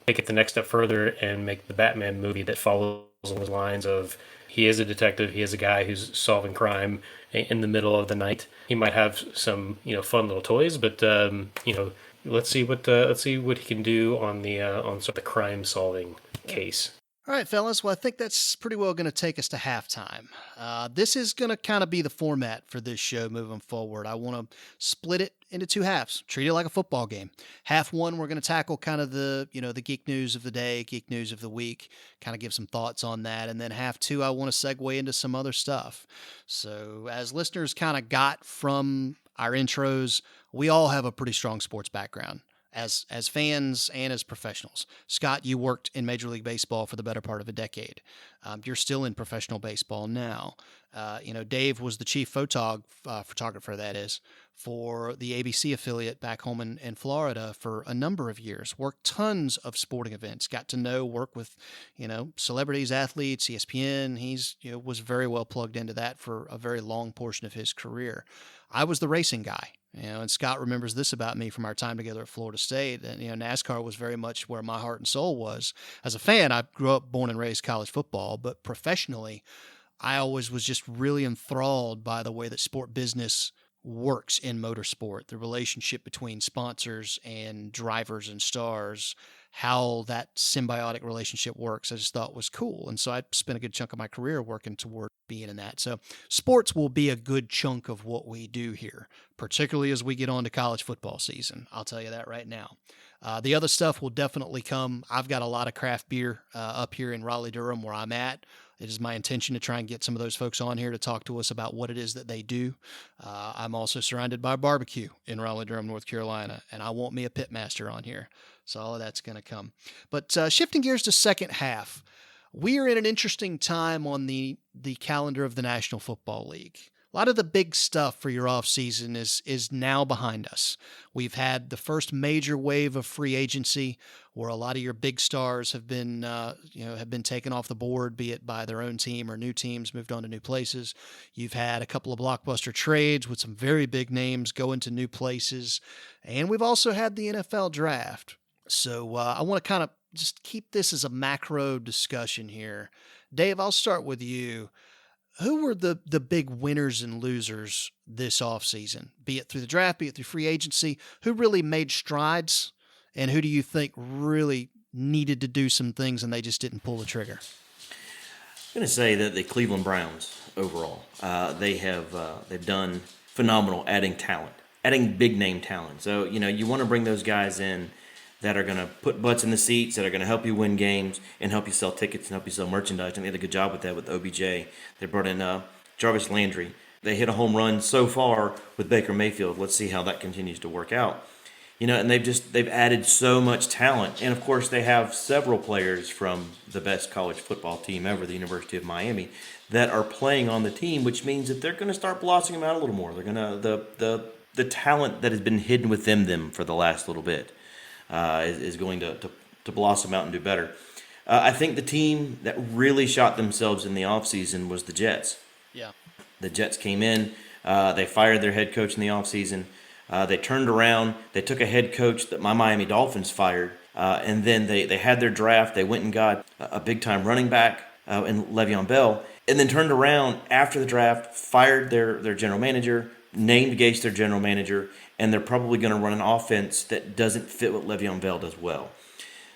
take it the next step further and make the Batman movie that follows along the lines of he is a detective, he is a guy who's solving crime in the middle of the night. He might have some fun little toys, but let's see what he can do on sort of the crime solving case. All right, fellas. Well, I think that's pretty well going to take us to halftime. This is going to kind of be the format for this show moving forward. I want to split it into two halves, treat it like a football game. Half one, we're going to tackle kind of the geek news of the day, geek news of the week, kind of give some thoughts on that. And then half two, I want to segue into some other stuff. So as listeners kind of got from our intros, we all have a pretty strong sports background. as fans and as professionals. Scott, you worked in Major League Baseball for the better part of a decade. You're still in professional baseball now. Dave was the chief photographer, that is, for the ABC affiliate back home in Florida for a number of years. Worked tons of sporting events. Got to work with, celebrities, athletes, ESPN. He's was very well plugged into that for a very long portion of his career. I was the racing guy. And Scott remembers this about me from our time together at Florida State. And, NASCAR was very much where my heart and soul was. As a fan, I grew up born and raised college football, but professionally, I always was just really enthralled by the way that sport business works in motorsport, the relationship between sponsors and drivers and stars, how that symbiotic relationship works, I just thought was cool. And so I spent a good chunk of my career working toward being in that. So sports will be a good chunk of what we do here, particularly as we get on to college football season. I'll tell you that right now. The other stuff will definitely come. I've got a lot of craft beer up here in Raleigh-Durham where I'm at. It is my intention to try and get some of those folks on here to talk to us about what it is that they do. I'm also surrounded by barbecue in Raleigh-Durham, North Carolina, and I want me a pitmaster on here. So all of that's going to come. But shifting gears to second half, we are in an interesting time on the calendar of the National Football League. A lot of the big stuff for your offseason is now behind us. We've had the first major wave of free agency where a lot of your big stars have been taken off the board, be it by their own team or new teams moved on to new places. You've had a couple of blockbuster trades with some very big names going to new places. And we've also had the NFL draft. So I want to kind of just keep this as a macro discussion here. Dave, I'll start with you. Who were the big winners and losers this offseason, be it through the draft, be it through free agency? Who really made strides, and who do you think really needed to do some things and they just didn't pull the trigger? I'm going to say that the Cleveland Browns overall, they've done phenomenal adding talent, adding big name talent. So, you want to bring those guys in that are going to put butts in the seats, that are going to help you win games and help you sell tickets and help you sell merchandise. And they did a good job with that with OBJ. They brought in Jarvis Landry. They hit a home run so far with Baker Mayfield. Let's see how that continues to work out. And they've added so much talent. And, of course, they have several players from the best college football team ever, the University of Miami, that are playing on the team, which means that they're going to start blossoming out a little more. They're going to the talent that has been hidden within them for the last little bit. Is going to blossom out and do better. I think the team that really shot themselves in the offseason was the Jets. Yeah. The Jets came in. They fired their head coach in the offseason. They turned around. They took a head coach that my Miami Dolphins fired. And then they had their draft. They went and got a big-time running back in Le'Veon Bell. And then turned around after the draft, fired their general manager, named Gase their general manager, and they're probably going to run an offense that doesn't fit what Le'Veon Bell does well.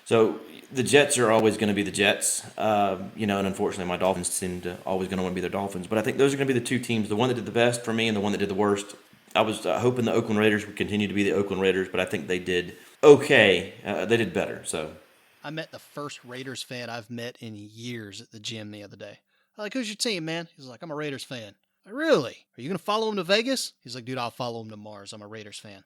So the Jets are always going to be the Jets, and unfortunately my Dolphins seem to always going to want to be their Dolphins. But I think those are going to be the two teams, the one that did the best for me and the one that did the worst. I was hoping the Oakland Raiders would continue to be the Oakland Raiders, but I think they did okay. They did better. So I met the first Raiders fan I've met in years at the gym the other day. I'm like, who's your team, man? He's like, I'm a Raiders fan. Like, really? Are you going to follow him to Vegas? He's like, dude, I'll follow him to Mars. I'm a Raiders fan.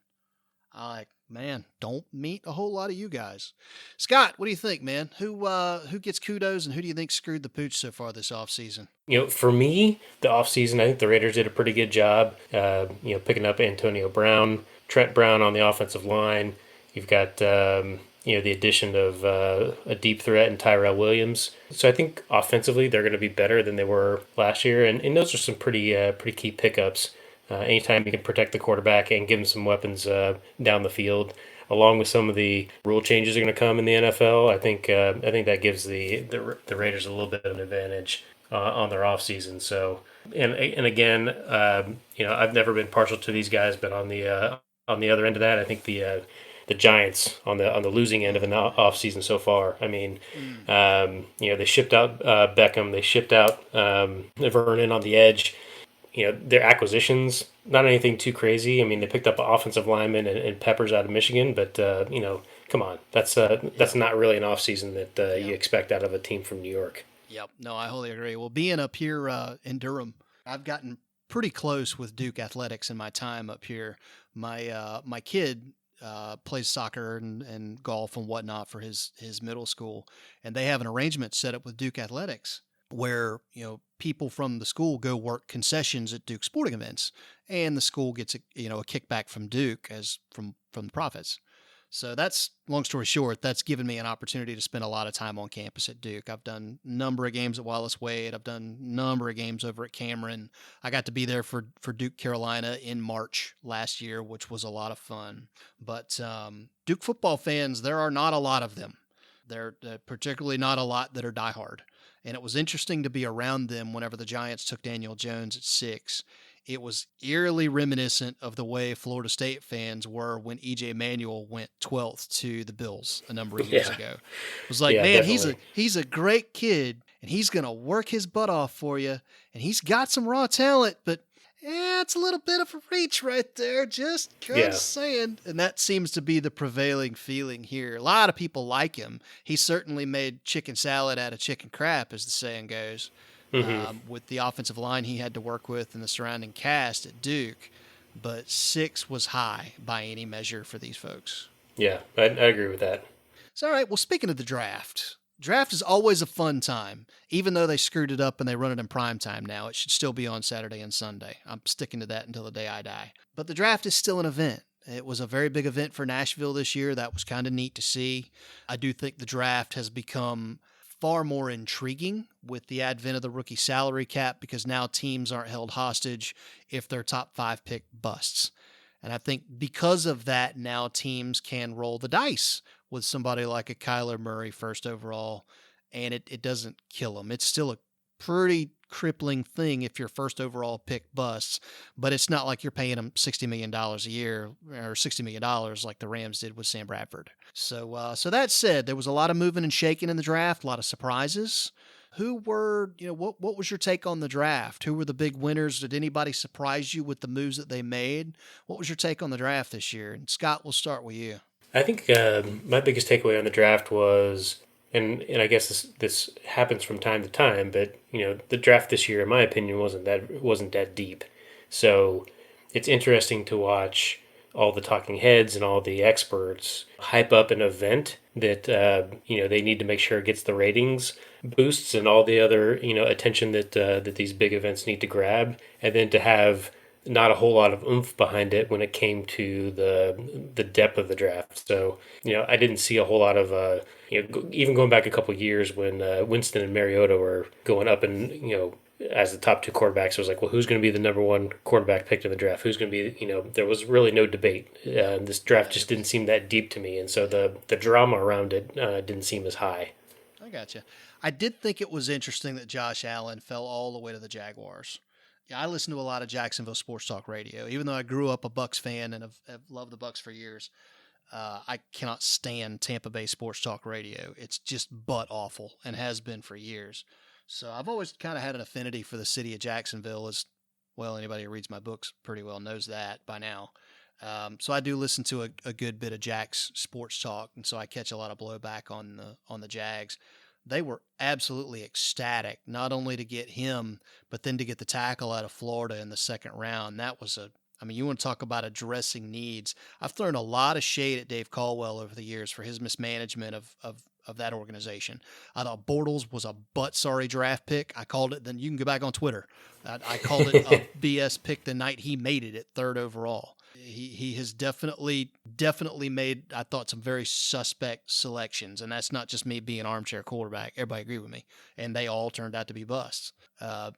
I'm like, man, don't meet a whole lot of you guys. Scott, what do you think, man? Who gets kudos and who do you think screwed the pooch so far this offseason? For me, the offseason, I think the Raiders did a pretty good job, picking up Antonio Brown, Trent Brown on the offensive line. You've got, the addition of a deep threat in Tyrell Williams. So I think offensively they're going to be better than they were last year. And those are some pretty key pickups. Anytime you can protect the quarterback and give him some weapons down the field, along with some of the rule changes that are going to come in the NFL, I think that gives the Raiders a little bit of an advantage on their offseason. So and again, I've never been partial to these guys, but on the other end of that, I think the Giants on the losing end of an offseason so far. I mean, they shipped out Beckham, they shipped out Vernon on the edge. Their acquisitions, not anything too crazy. I mean, they picked up an offensive lineman and Peppers out of Michigan, but come on, that's not really an offseason that you expect out of a team from New York. Yep, no, I wholly agree. Well, being up here in Durham, I've gotten pretty close with Duke athletics in my time up here. My kid plays soccer and golf and whatnot for his middle school, and they have an arrangement set up with Duke Athletics where people from the school go work concessions at Duke sporting events, and the school gets a kickback from Duke as from the profits. So that's, long story short, that's given me an opportunity to spend a lot of time on campus at Duke. I've done a number of games at Wallace Wade. I've done a number of games over at Cameron. I got to be there for Duke Carolina in March last year, which was a lot of fun. But Duke football fans, there are not a lot of them. They're particularly not a lot that are diehard. And it was interesting to be around them whenever the Giants took Daniel Jones at 6. It was eerily reminiscent of the way Florida State fans were when E.J. Manuel went 12th to the Bills a number of years ago. It was like, man, definitely. he's a great kid, and he's going to work his butt off for you, and he's got some raw talent, but it's a little bit of a reach right there, just saying. And that seems to be the prevailing feeling here. A lot of people like him. He certainly made chicken salad out of chicken crap, as the saying goes. With the offensive line he had to work with and the surrounding cast at Duke, but 6 was high by any measure for these folks. Yeah, I agree with that. So, all right, well, speaking of the draft is always a fun time. Even though they screwed it up and they run it in prime time now, it should still be on Saturday and Sunday. I'm sticking to that until the day I die. But the draft is still an event. It was a very big event for Nashville this year. That was kind of neat to see. I do think the draft has become far more intriguing with the advent of the rookie salary cap, because now teams aren't held hostage if their top 5 pick busts. And I think because of that, now teams can roll the dice with somebody like a Kyler Murray first overall, and it doesn't kill them. It's still a pretty crippling thing if your first overall pick busts, but it's not like you're paying them $60 million a year or $60 million like the Rams did with Sam Bradford. So that said, there was a lot of moving and shaking in the draft, a lot of surprises. Who were, what was your take on the draft? Who were the big winners? Did anybody surprise you with the moves that they made? What was your take on the draft this year? And Scott, we'll start with you. I think my biggest takeaway on the draft was, and I guess this happens from time to time, but the draft this year, in my opinion, wasn't that deep. So it's interesting to watch all the talking heads and all the experts hype up an event that they need to make sure it gets the ratings boosts and all the other attention that these big events need to grab, and then to have not a whole lot of oomph behind it when it came to the depth of the draft. So, I didn't see a whole lot of, even going back a couple of years when Winston and Mariota were going up and, as the top 2 quarterbacks, it was like, well, who's going to be the number 1 quarterback picked in the draft? Who's going to be, there was really no debate. This draft just didn't seem that deep to me. And so the drama around it didn't seem as high. I gotcha. I did think it was interesting that Josh Allen fell all the way to the Jaguars. Yeah, I listen to a lot of Jacksonville sports talk radio. Even though I grew up a Bucs fan and have loved the Bucs for years, I cannot stand Tampa Bay sports talk radio. It's just butt awful and has been for years. So I've always kind of had an affinity for the city of Jacksonville. As well, anybody who reads my books pretty well knows that by now. So I do listen to a good bit of Jack's sports talk, and so I catch a lot of blowback on the Jags. They were absolutely ecstatic, not only to get him, but then to get the tackle out of Florida in the second round. That was you want to talk about addressing needs. I've thrown a lot of shade at Dave Caldwell over the years for his mismanagement of that organization. I thought Bortles was a butt-sorry draft pick. I called it, then you can go back on Twitter. I called it a BS pick the night he made it at 3rd overall. He has definitely made, I thought, some very suspect selections, and that's not just me being an armchair quarterback. Everybody agree with me, and they all turned out to be busts.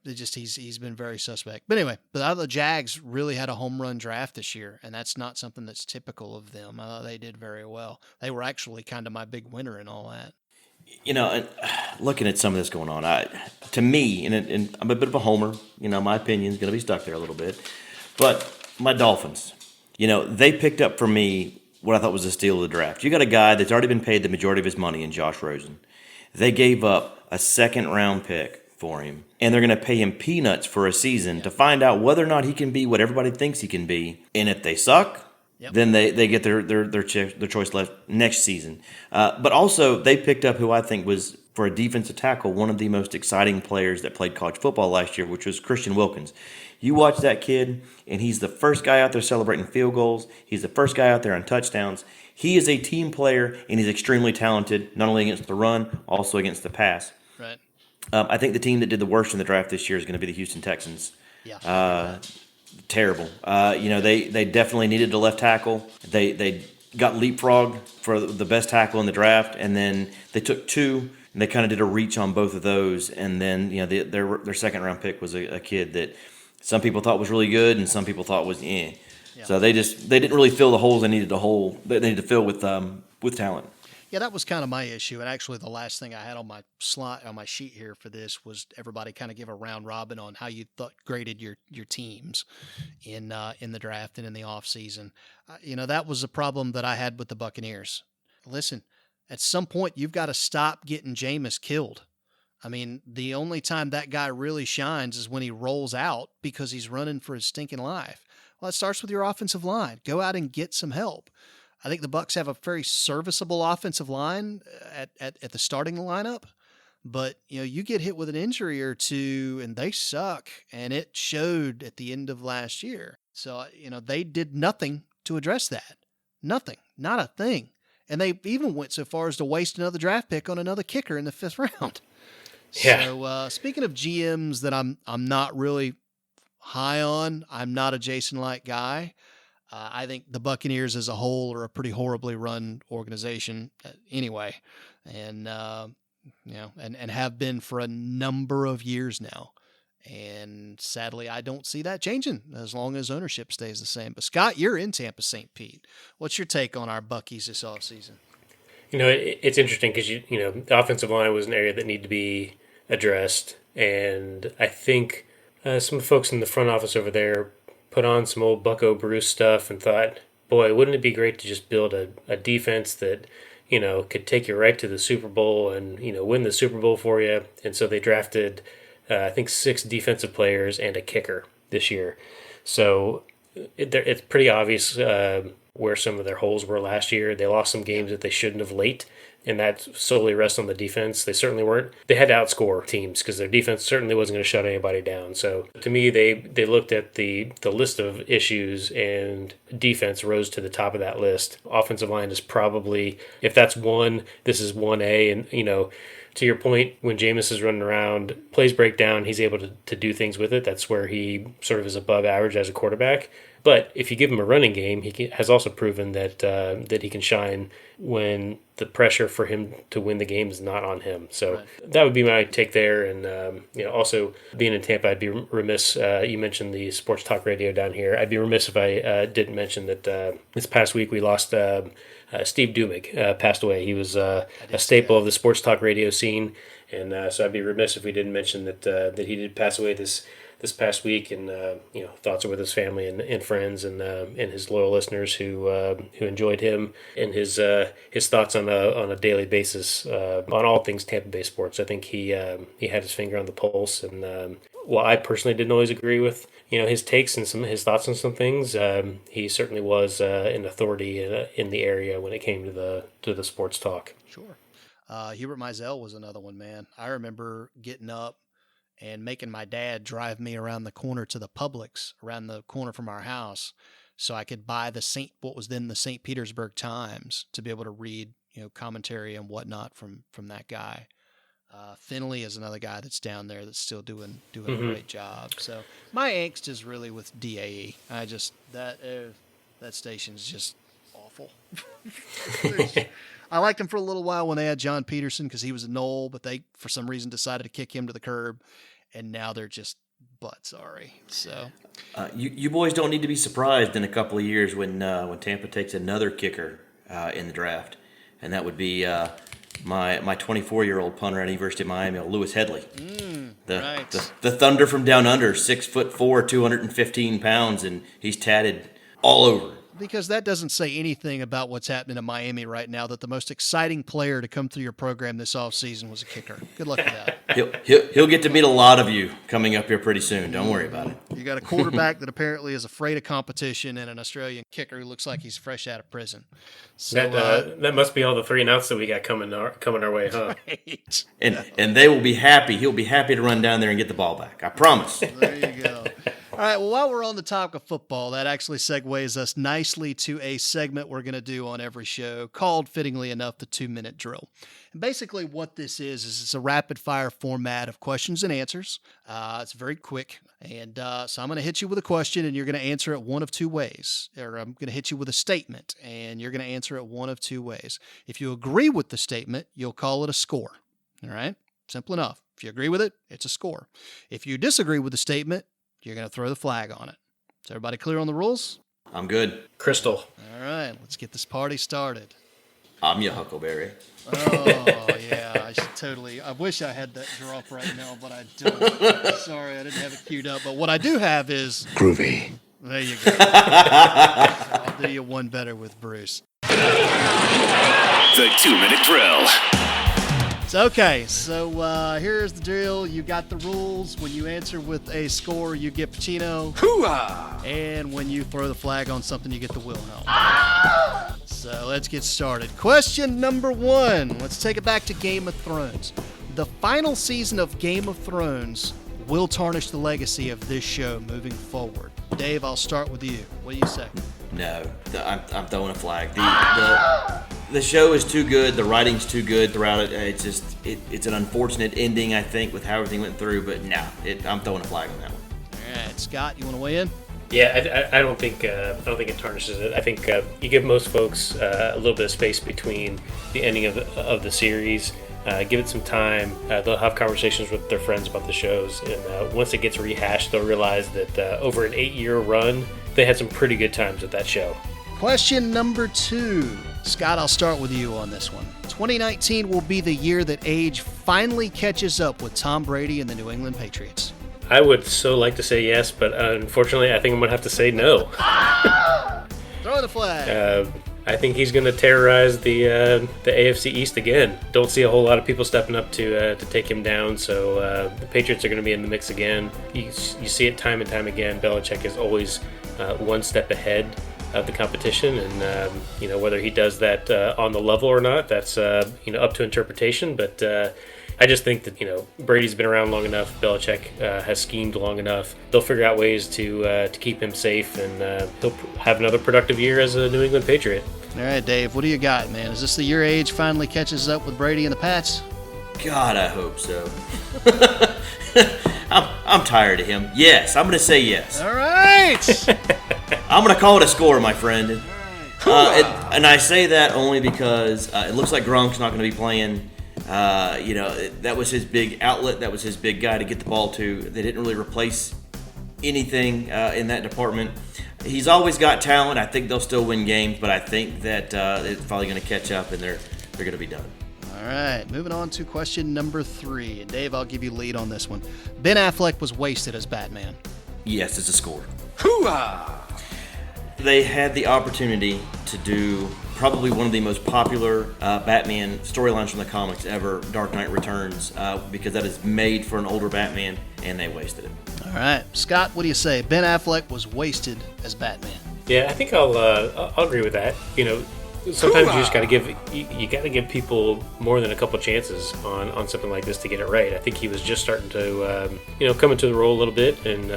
He's been very suspect. But anyway, the Jags really had a home run draft this year, and that's not something that's typical of them. They did very well. They were actually kind of my big winner in all that. Looking at some of this going on, to me, and I'm a bit of a homer. My opinion's going to be stuck there a little bit, but my Dolphins. They picked up for me what I thought was a steal of the draft. You got a guy that's already been paid the majority of his money in Josh Rosen. They gave up a 2nd-round pick for him, and they're going to pay him peanuts for a season to find out whether or not he can be what everybody thinks he can be. And if they suck, then they get their choice left next season. But also, they picked up who I think was for a defensive tackle one of the most exciting players that played college football last year, which was Christian Wilkins. You watch that kid, and he's the first guy out there celebrating field goals. He's the first guy out there on touchdowns. He is a team player, and he's extremely talented, not only against the run, also against the pass. Right. I think the team that did the worst in the draft this year is going to be the Houston Texans. Yeah. Terrible. They definitely needed a left tackle. They got leapfrogged for the best tackle in the draft, and then they took two, and they kind of did a reach on both of those. And then their second round pick was a kid that some people thought was really good, and some people thought was eh. Yeah. So they didn't really fill the holes they needed to fill with talent. Yeah, that was kind of my issue. And actually, the last thing I had on my sheet here for this was everybody kind of give a round robin on how you graded your teams in the draft and in the offseason. That was a problem that I had with the Buccaneers. Listen, at some point, you've got to stop getting Jameis killed. I mean, the only time that guy really shines is when he rolls out because he's running for his stinking life. Well, it starts with your offensive line. Go out and get some help. I think the Bucs have a very serviceable offensive line at the starting lineup, but you get hit with an injury or two and they suck, and it showed at the end of last year. So they did nothing to address that. Nothing, not a thing, and they even went so far as to waste another draft pick on another kicker in the 5th round. Yeah. So speaking of GMs that I'm not really high on, I'm not a Jason Light guy. I think the Buccaneers as a whole are a pretty horribly run organization anyway, and and have been for a number of years now. And sadly, I don't see that changing as long as ownership stays the same. But Scott, you're in Tampa St. Pete. What's your take on our Buckies this offseason? It's interesting because the offensive line was an area that needed to be addressed, and I think some folks in the front office over there put on some old Bucko Bruce stuff and thought, boy, wouldn't it be great to just build a defense that, could take you right to the Super Bowl and, win the Super Bowl for you. And so they drafted, I think, 6 defensive players and a kicker this year. So it's pretty obvious where some of their holes were last year. They lost some games that they shouldn't have late, and that solely rests on the defense. They certainly weren't. They had to outscore teams because their defense certainly wasn't going to shut anybody down. So to me, they looked at the list of issues, and defense rose to the top of that list. Offensive line is probably, if that's one, this is 1A. And, to your point, when Jameis is running around, plays break down, he's able to do things with it. That's where he sort of is above average as a quarterback. But if you give him a running game, he has also proven that he can shine when the pressure for him to win the game is not on him. So That would be my take there. And also being in Tampa, I'd be remiss. You mentioned the sports talk radio down here. I'd be remiss if I didn't mention that this past week we lost Steve Dumig. Passed away. He was a staple of the sports talk radio scene, and so I'd be remiss if we didn't mention that he did pass away this past week, and thoughts are with his family and friends and his loyal listeners who enjoyed him and his thoughts on a daily basis on all things Tampa Bay sports. I think he had his finger on the pulse, and while I personally didn't always agree with his takes and his thoughts on some things, he certainly was an authority in the area when it came to the sports talk. Sure. Hubert Mizell was another one, man. I remember getting up and making my dad drive me around the corner to the Publix, around the corner from our house, so I could buy what was then the St. Petersburg Times to be able to read, commentary and whatnot from that guy. Finley is another guy that's down there that's still doing a great job. So my angst is really with DAE. I just that station's just awful. I liked him for a little while when they had John Peterson because he was a Knoll, but they, for some reason, decided to kick him to the curb, and now they're just butt sorry. So, you boys don't need to be surprised in a couple of years when Tampa takes another kicker in the draft, and that would be my 24-year-old punter at University of Miami, Lewis Headley, the Thunder from down under, 6'4", 215 pounds, and he's tatted all over. Because that doesn't say anything about what's happening in Miami right now, that the most exciting player to come through your program this offseason was a kicker. Good luck with that. He'll get to meet a lot of you coming up here pretty soon. Don't worry about it. You got a quarterback that apparently is afraid of competition and an Australian kicker who looks like he's fresh out of prison. So, that must be all the 3 and outs that we got coming our way, huh? Right. And they will be happy. He'll be happy to run down there and get the ball back. I promise. There you go. All right, well, while we're on the topic of football, that actually segues us nicely to a segment we're going to do on every show called, fittingly enough, the 2-minute drill. And basically what this is it's a rapid-fire format of questions and answers. It's very quick. And so I'm going to hit you with a question, and you're going to answer it one of 2 ways. Or I'm going to hit you with a statement, and you're going to answer it one of 2 ways. If you agree with the statement, you'll call it a score. All right? Simple enough. If you agree with it, it's a score. If you disagree with the statement, you're going to throw the flag on it. Is everybody clear on the rules? I'm good. Crystal. All right, let's get this party started. I'm your Huckleberry. Oh, yeah, I wish I had that drop right now, but I don't. Sorry, I didn't have it queued up. But what I do have is... Groovy. There you go. I'll do you one better with Bruce. The 2-minute drill. Okay, so here's the drill. You got the rules. When you answer with a score, you get Pacino. Hoo-ah! And when you throw the flag on something, you get the Wilhelm. So let's get started. Question number 1. Let's take it back to Game of Thrones. The final season of Game of Thrones will tarnish the legacy of this show moving forward. Dave, I'll start with you. What do you say? No, I'm throwing a flag. The show is too good. The writing's too good throughout it. It's an unfortunate ending, I think, with how everything went through. But no, I'm throwing a flag on that one. All right, Scott, you want to weigh in? Yeah, I don't think it tarnishes it. I think you give most folks a little bit of space between the ending of the series. Give it some time. They'll have conversations with their friends about the shows, and once it gets rehashed, they'll realize that over an 8-year run, they had some pretty good times with that show. Question number 2. Scott, I'll start with you on this one. 2019 will be the year that age finally catches up with Tom Brady and the New England Patriots. I would so like to say yes, but unfortunately, I think I'm going to have to say no. Throw the flag. I think he's going to terrorize the AFC East again. Don't see a whole lot of people stepping up to take him down, so the Patriots are going to be in the mix again. You see it time and time again. Belichick is always one step ahead of the competition, and whether he does that on the level or not, that's up to interpretation. But I just think that Brady's been around long enough. Belichick has schemed long enough. They'll figure out ways to keep him safe, and he'll have another productive year as a New England Patriot. All right, Dave, what do you got, man? Is this the year age finally catches up with Brady and the Pats? God, I hope so. I'm tired of him. Yes, I'm going to say yes. All right. I'm going to call it a score, my friend. And I say that only because it looks like Gronk's not going to be playing. That was his big outlet. That was his big guy to get the ball to. They didn't really replace anything in that department. He's always got talent. I think they'll still win games, but I think that it's probably going to catch up, and they're going to be done. All right, moving on to question number 3. And Dave, I'll give you lead on this one. Ben Affleck was wasted as Batman. Yes, it's a score. Hoo-ah! They had the opportunity to do probably one of the most popular Batman storylines from the comics ever, Dark Knight Returns, because that is made for an older Batman, and they wasted it. All right, Scott, what do you say? Ben Affleck was wasted as Batman. Yeah, I think I'll agree with that. Sometimes you just got to give people more than a couple chances on something like this to get it right. I think he was just starting to come into the role a little bit, and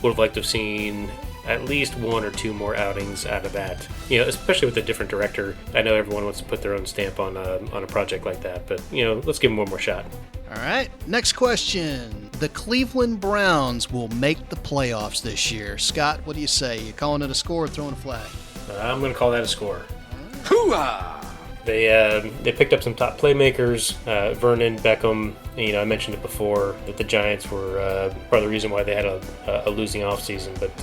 would have liked to have seen at least 1 or 2 more outings out of that. Especially with a different director. I know everyone wants to put their own stamp on a project like that, but let's give him one more shot. All right, next question. The Cleveland Browns will make the playoffs this year. Scott, what do you say? You calling it a score or throwing a flag? I'm going to call that a score. Hoo-ah! They picked up some top playmakers, Vernon, Beckham. I mentioned it before that the Giants were part of the reason why they had a losing offseason, but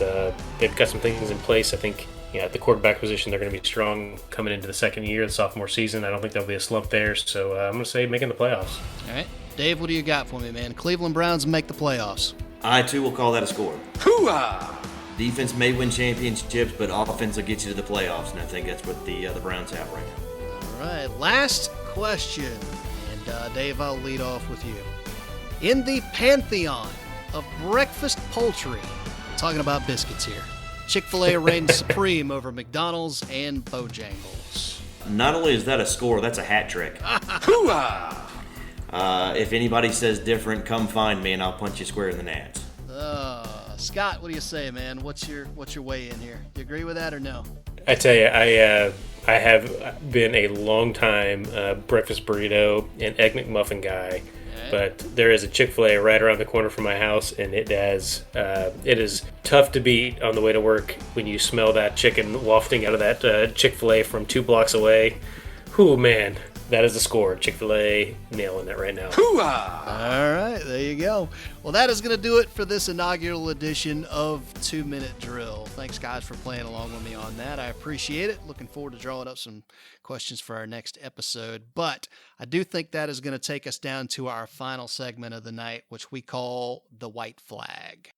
they've got some things in place. I think at the quarterback position they're going to be strong coming into the second year, the sophomore season. I don't think there'll be a slump there, so I'm going to say making the playoffs. All right. Dave, what do you got for me, man? Cleveland Browns make the playoffs. I, too, will call that a score. Hoo-ah! Defense may win championships, but offense will get you to the playoffs, and I think that's what the Browns have right now. All right, last question. And Dave, I'll lead off with you. In the pantheon of breakfast poultry, talking about biscuits here, Chick-fil-A reigns supreme over McDonald's and Bojangles. Not only is that a score, that's a hat trick. If anybody says different, come find me and I'll punch you square in the nads. Scott, what do you say, man? What's your weigh in here? You agree with that or no? I tell you, I have been a long time breakfast burrito and egg McMuffin guy, but there is a Chick-fil-A right around the corner from my house, and it is tough to beat on the way to work when you smell that chicken wafting out of that Chick-fil-A from 2 blocks away. Whew, man. That is the score. Chick-fil-A nailing it right now. All right, there you go. Well, that is going to do it for this inaugural edition of 2 Minute Drill. Thanks, guys, for playing along with me on that. I appreciate it. Looking forward to drawing up some questions for our next episode. But I do think that is going to take us down to our final segment of the night, which we call the White Flag.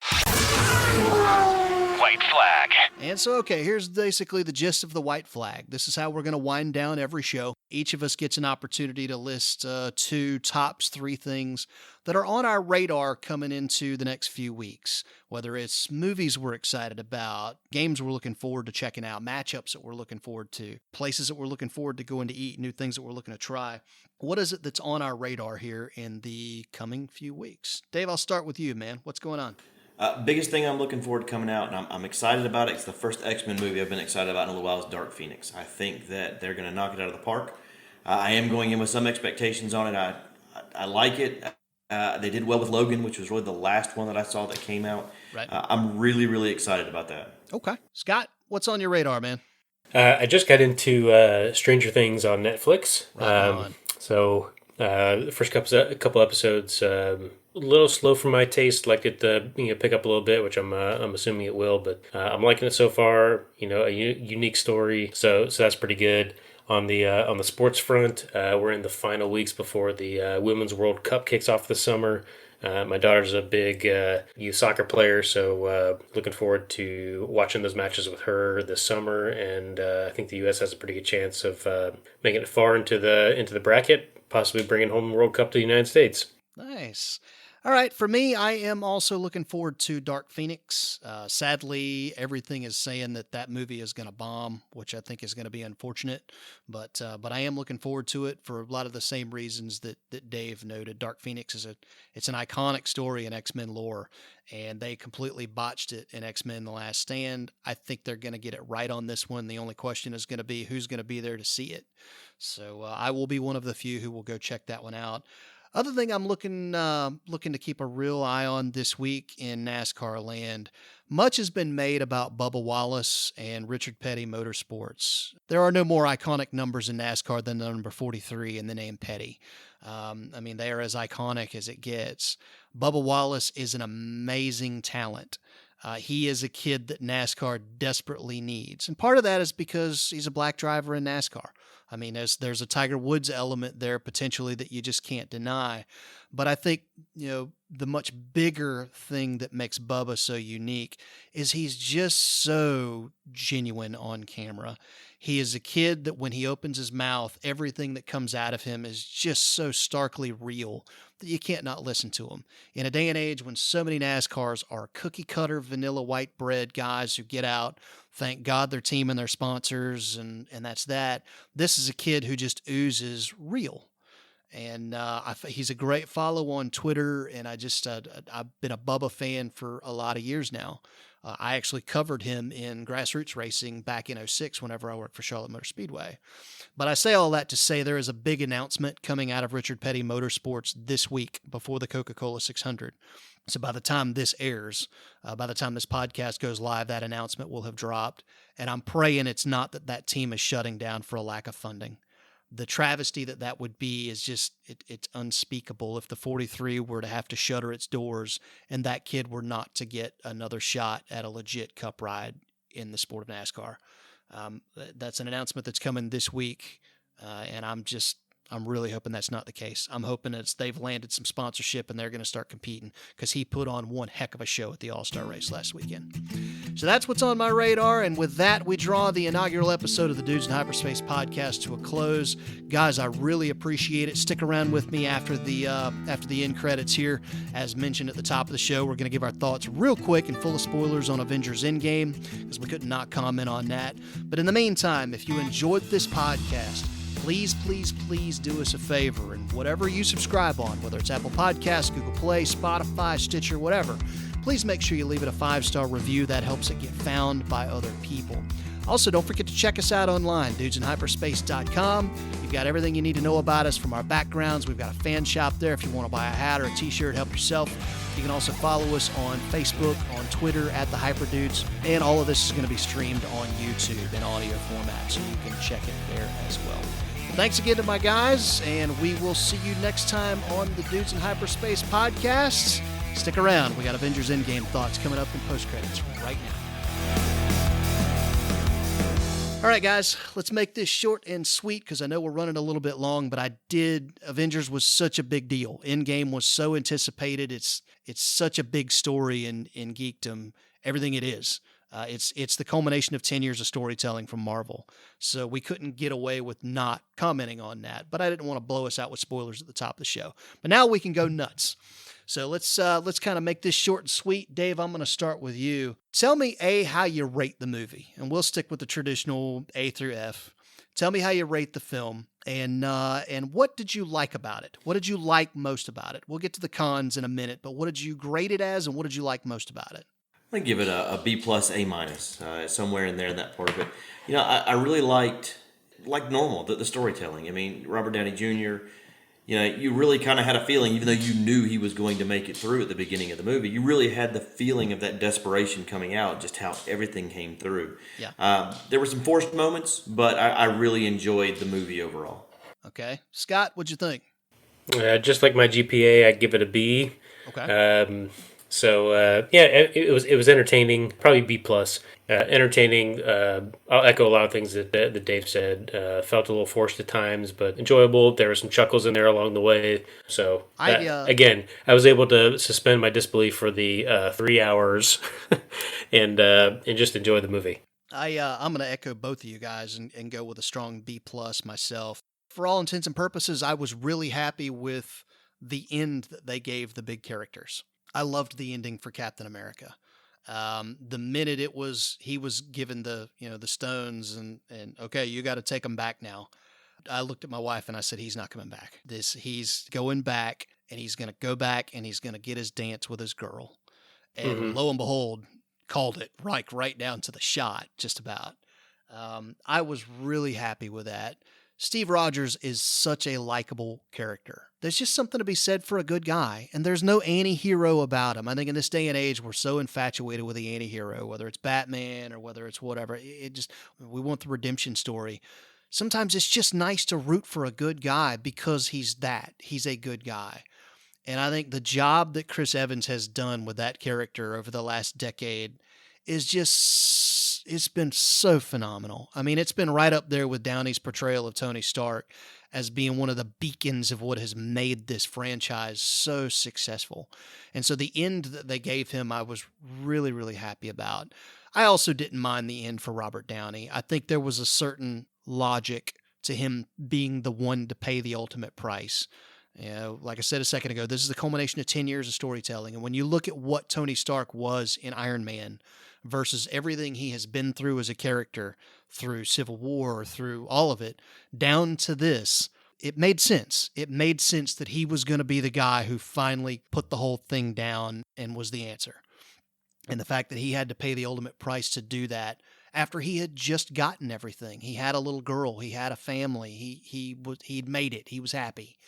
White flag. And so, okay, here's basically the gist of the White Flag. This is how we're going to wind down every show. Each of us gets an opportunity to list 2 tops, 3 things that are on our radar coming into the next few weeks. Whether it's movies we're excited about, games we're looking forward to checking out, matchups that we're looking forward to, places that we're looking forward to going to eat, new things that we're looking to try. What is it that's on our radar here in the coming few weeks? Dave, I'll start with you, man. What's going on? Biggest thing I'm looking forward to coming out, and I'm excited about it. It's the first X-Men movie I've been excited about in a little while. Is Dark Phoenix. I think that they're going to knock it out of the park. I am going in with some expectations on it. I like it. They did well with Logan, which was really the last one that I saw that came out. Right. I'm really, really excited about that. Okay. Scott, what's on your radar, man? I just got into Stranger Things on Netflix. Right on. So the first couple episodes, a little slow for my taste. Like it to pick up a little bit, which I'm assuming it will. But I'm liking it so far. A unique story. So that's pretty good. On the sports front, we're in the final weeks before the Women's World Cup kicks off this summer. My daughter's a big youth soccer player, so looking forward to watching those matches with her this summer. And I think the U.S. has a pretty good chance of making it far into the bracket, possibly bringing home the World Cup to the United States. Nice. All right, for me, I am also looking forward to Dark Phoenix. Sadly, everything is saying that movie is going to bomb, which I think is going to be unfortunate. But I am looking forward to it for a lot of the same reasons that Dave noted. Dark Phoenix it's an iconic story in X-Men lore, and they completely botched it in X-Men: The Last Stand. I think they're going to get it right on this one. The only question is going to be who's going to be there to see it. So I will be one of the few who will go check that one out. Other thing I'm looking to keep a real eye on this week in NASCAR land, much has been made about Bubba Wallace and Richard Petty Motorsports. There are no more iconic numbers in NASCAR than the number 43 and the name Petty. They are as iconic as it gets. Bubba Wallace is an amazing talent. He is a kid that NASCAR desperately needs. And part of that is because he's a black driver in NASCAR. There's a Tiger Woods element there potentially that you just can't deny. But I think, the much bigger thing that makes Bubba so unique is he's just so genuine on camera. He is a kid that when he opens his mouth, everything that comes out of him is just so starkly real that you can't not listen to him. In a day and age when so many NASCARs are cookie cutter, vanilla white bread guys who get out, thank God their team and their sponsors, and that's that. This is a kid who just oozes real. And he's a great follow on Twitter, and I've been a Bubba fan for a lot of years now. I actually covered him in grassroots racing back in 2006 whenever I worked for Charlotte Motor Speedway. But I say all that to say there is a big announcement coming out of Richard Petty Motorsports this week before the Coca-Cola 600. So by the time this airs, by the time this podcast goes live, that announcement will have dropped. And I'm praying it's not that team is shutting down for a lack of funding. The travesty that would be is just, it's unspeakable if the 43 were to have to shutter its doors and that kid were not to get another shot at a legit cup ride in the sport of NASCAR. That's an announcement that's coming this week, and I'm really hoping that's not the case. I'm hoping they've landed some sponsorship and they're going to start competing because he put on one heck of a show at the All-Star race last weekend. So that's what's on my radar, and with that, we draw the inaugural episode of the Dudes in Hyperspace podcast to a close. Guys, I really appreciate it. Stick around with me after the end credits here. As mentioned at the top of the show, we're going to give our thoughts real quick and full of spoilers on Avengers Endgame, because we couldn't not comment on that. But in the meantime, if you enjoyed this podcast, please, please, please do us a favor, and whatever you subscribe on, whether it's Apple Podcasts, Google Play, Spotify, Stitcher, whatever, please make sure you leave it a 5-star review. That helps it get found by other people. Also, don't forget to check us out online, dudesinhyperspace.com. You've got everything you need to know about us, from our backgrounds. We've got a fan shop there if you want to buy a hat or a t-shirt, help yourself. You can also follow us on Facebook, on Twitter, at the Hyperdudes, and all of this is going to be streamed on YouTube in audio format, so you can check it there as well. Thanks again to my guys, and we will see you next time on the Dudes in Hyperspace podcast. Stick around. We got Avengers Endgame thoughts coming up in post-credits right now. All right, guys, let's make this short and sweet because I know we're running a little bit long, but Avengers was such a big deal. Endgame was so anticipated. It's such a big story in geekdom, everything it is. It's the culmination of 10 years of storytelling from Marvel. So we couldn't get away with not commenting on that, but I didn't want to blow us out with spoilers at the top of the show. But now we can go nuts. So let's kind of make this short and sweet. Dave, I'm going to start with you. Tell me, how you rate the movie, and we'll stick with the traditional A through F. Tell me how you rate the film, and what did you like about it? What did you like most about it? We'll get to the cons in a minute, but what did you grade it as, and what did you like most about it? I'm going to give it a B plus, A minus, somewhere in there in that part of it. You know, I really liked, like normal, the storytelling. I mean, Robert Downey Jr., you know, you really kind of had a feeling, even though you knew he was going to make it through at the beginning of the movie, you really had the feeling of that desperation coming out, just how everything came through. Yeah. There were some forced moments, but I really enjoyed the movie overall. Okay. Scott, what'd you think? Just like my GPA, I'd give it a B. Okay. It was entertaining, probably B plus. Entertaining. I'll echo a lot of things that Dave said. Felt a little forced at times, but enjoyable. There were some chuckles in there along the way. So again, I was able to suspend my disbelief for the 3 hours, and just enjoy the movie. I'm going to echo both of you guys and go with a strong B plus myself. For all intents and purposes, I was really happy with the end that they gave the big characters. I loved the ending for Captain America. The minute he was given the stones and okay, you got to take them back now. I looked at my wife and I said, he's not coming back. He's going back, and he's going to go back and he's going to get his dance with his girl. And lo and behold, called it right down to the shot, just about. I was really happy with that. Steve Rogers is such a likable character. There's just something to be said for a good guy, and there's no anti-hero about him. I think in this day and age, we're so infatuated with the anti-hero, whether it's Batman or whether it's whatever. We want the redemption story. Sometimes it's just nice to root for a good guy because he's a good guy. And I think the job that Chris Evans has done with that character over the last decade is it's been so phenomenal. I mean, it's been right up there with Downey's portrayal of Tony Stark as being one of the beacons of what has made this franchise so successful. And so the end that they gave him, I was really, really happy about. I also didn't mind the end for Robert Downey. I think there was a certain logic to him being the one to pay the ultimate price. You know, like I said a second ago, this is the culmination of 10 years of storytelling. And when you look at what Tony Stark was in Iron Man versus everything he has been through as a character, through Civil War, through all of it, down to this, it made sense. It made sense that he was going to be the guy who finally put the whole thing down and was the answer. And the fact that he had to pay the ultimate price to do that after he had just gotten everything. He had a little girl. He had a family. He'd made it. He was happy.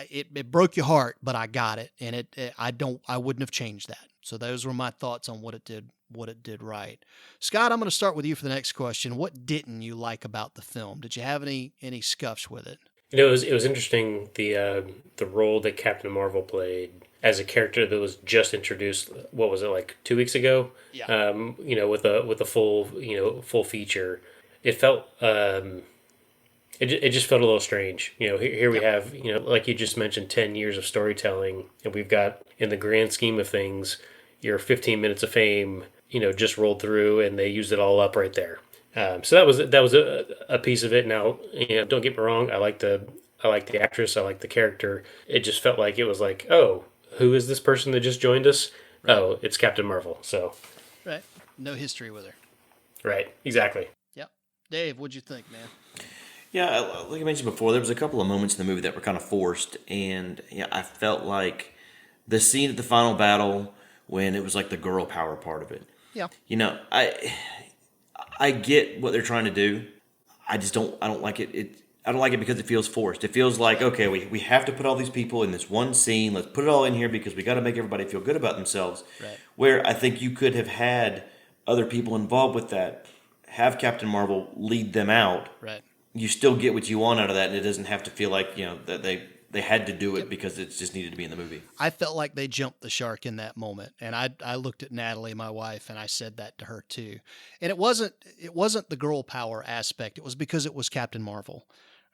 It broke your heart, but I got it, and I wouldn't have changed that. So those were my thoughts on what it did right. Scott, I'm going to start with you for the next question. What didn't you like about the film? Did you have any scuffs with it? You know, it was interesting the role that Captain Marvel played as a character that was just introduced. What was it, like 2 weeks ago? Yeah. With a full feature, it felt. It just felt a little strange. You know, here we have, like you just mentioned, 10 years of storytelling, and we've got, in the grand scheme of things, your 15 minutes of fame just rolled through, and they used it all up right there. So that was a piece of it. Now, don't get me wrong, I like the actress, I like the character. It just felt like it was like, oh, who is this person that just joined us? Right. Oh, it's Captain Marvel. So, right, no history with her. Right, exactly. Yep. Dave, what'd you think, man? Yeah, like I mentioned before, there was a couple of moments in the movie that were kind of forced, and I felt like the scene at the final battle when it was like the girl power part of it. Yeah. I get what they're trying to do. I don't like it. I don't like it because it feels forced. It feels like, okay, we have to put all these people in this one scene. Let's put it all in here because we got to make everybody feel good about themselves. Right. Where I think you could have had other people involved with that, have Captain Marvel lead them out. Right. You still get what you want out of that, and it doesn't have to feel like that they had to do it because it just needed to be in the movie. I felt like they jumped the shark in that moment, and I looked at Natalie, my wife, and I said that to her too. And it wasn't the girl power aspect. It was because it was Captain Marvel.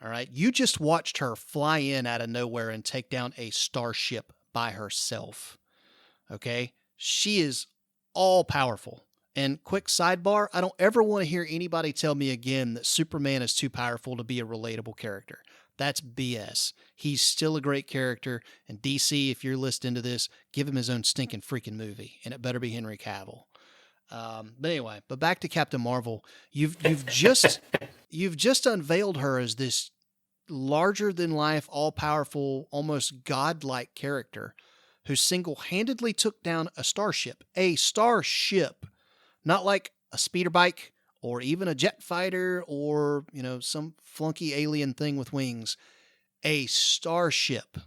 All right, you just watched her fly in out of nowhere and take down a starship by herself. Okay, she is all powerful. And quick sidebar, I don't ever want to hear anybody tell me again that Superman is too powerful to be a relatable character. That's BS. He's still a great character. And DC, if you're listening to this, give him his own stinking freaking movie. And it better be Henry Cavill. But anyway, back to Captain Marvel. You've just unveiled her as this larger than life, all powerful, almost godlike character who single-handedly took down a starship. Not like a speeder bike or even a jet fighter or, some flunky alien thing with wings. A starship.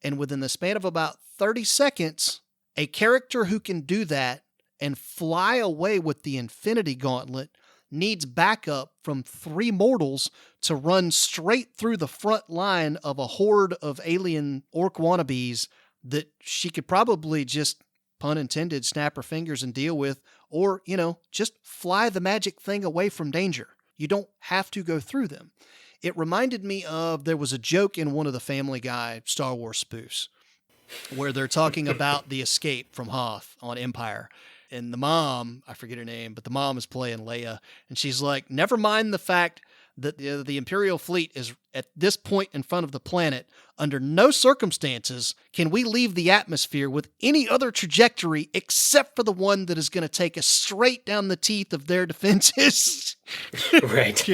And within the span of about 30 seconds, a character who can do that and fly away with the Infinity Gauntlet needs backup from 3 mortals to run straight through the front line of a horde of alien orc wannabes that she could probably just, pun intended, snap her fingers and deal with, or, just fly the magic thing away from danger. You don't have to go through them. It reminded me of, there was a joke in one of the Family Guy Star Wars spoofs where they're talking about the escape from Hoth on Empire. And the mom, I forget her name, but the mom is playing Leia. And she's like, never mind the fact that the Imperial fleet is at this point in front of the planet. Under no circumstances can we leave the atmosphere with any other trajectory except for the one that is going to take us straight down the teeth of their defenses. Right.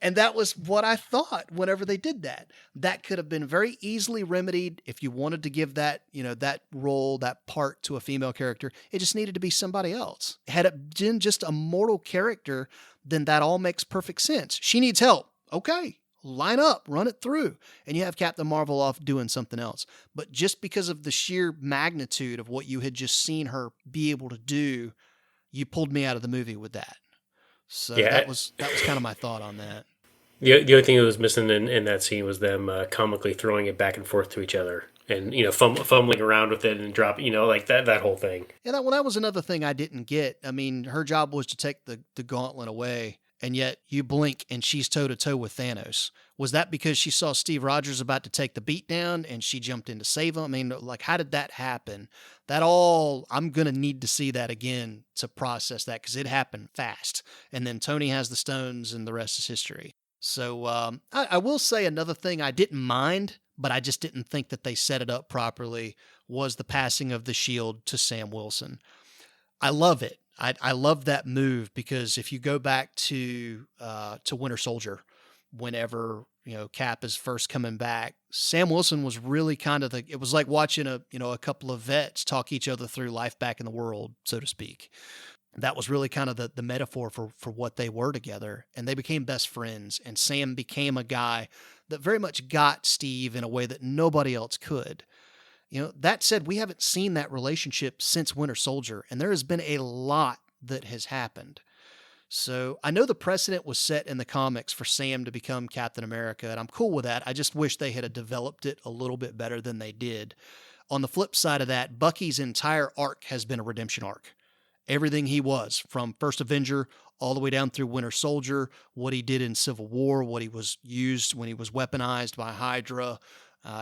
And that was what I thought whenever they did that. That could have been very easily remedied if you wanted to give that, that role, that part to a female character. It just needed to be somebody else. Had it been just a mortal character, then that all makes perfect sense. She needs help. Okay. Line up, run it through, and you have Captain Marvel off doing something else. But just because of the sheer magnitude of what you had just seen her be able to do, you pulled me out of the movie with that. So yeah, that was kind of my thought on that. The only thing that was missing in that scene was them comically throwing it back and forth to each other and, fumbling around with it and dropping, like that whole thing. Yeah, that was another thing I didn't get. I mean, her job was to take the gauntlet away. And yet you blink and she's toe-to-toe with Thanos. Was that because she saw Steve Rogers about to take the beat down and she jumped in to save him? I mean, how did that happen? I'm going to need to see that again to process that because it happened fast. And then Tony has the stones and the rest is history. So I will say another thing I didn't mind, but I just didn't think that they set it up properly, was the passing of the shield to Sam Wilson. I love it. I love that move because if you go back to Winter Soldier, whenever Cap is first coming back, Sam Wilson was really kind of it was like watching a couple of vets talk each other through life back in the world, so to speak. That was really kind of the metaphor for what they were together, and they became best friends. And Sam became a guy that very much got Steve in a way that nobody else could. That said, we haven't seen that relationship since Winter Soldier, and there has been a lot that has happened. So I know the precedent was set in the comics for Sam to become Captain America, and I'm cool with that. I just wish they had developed it a little bit better than they did. On the flip side of that, Bucky's entire arc has been a redemption arc. Everything he was, from First Avenger all the way down through Winter Soldier, what he did in Civil War, what he was used when he was weaponized by Hydra.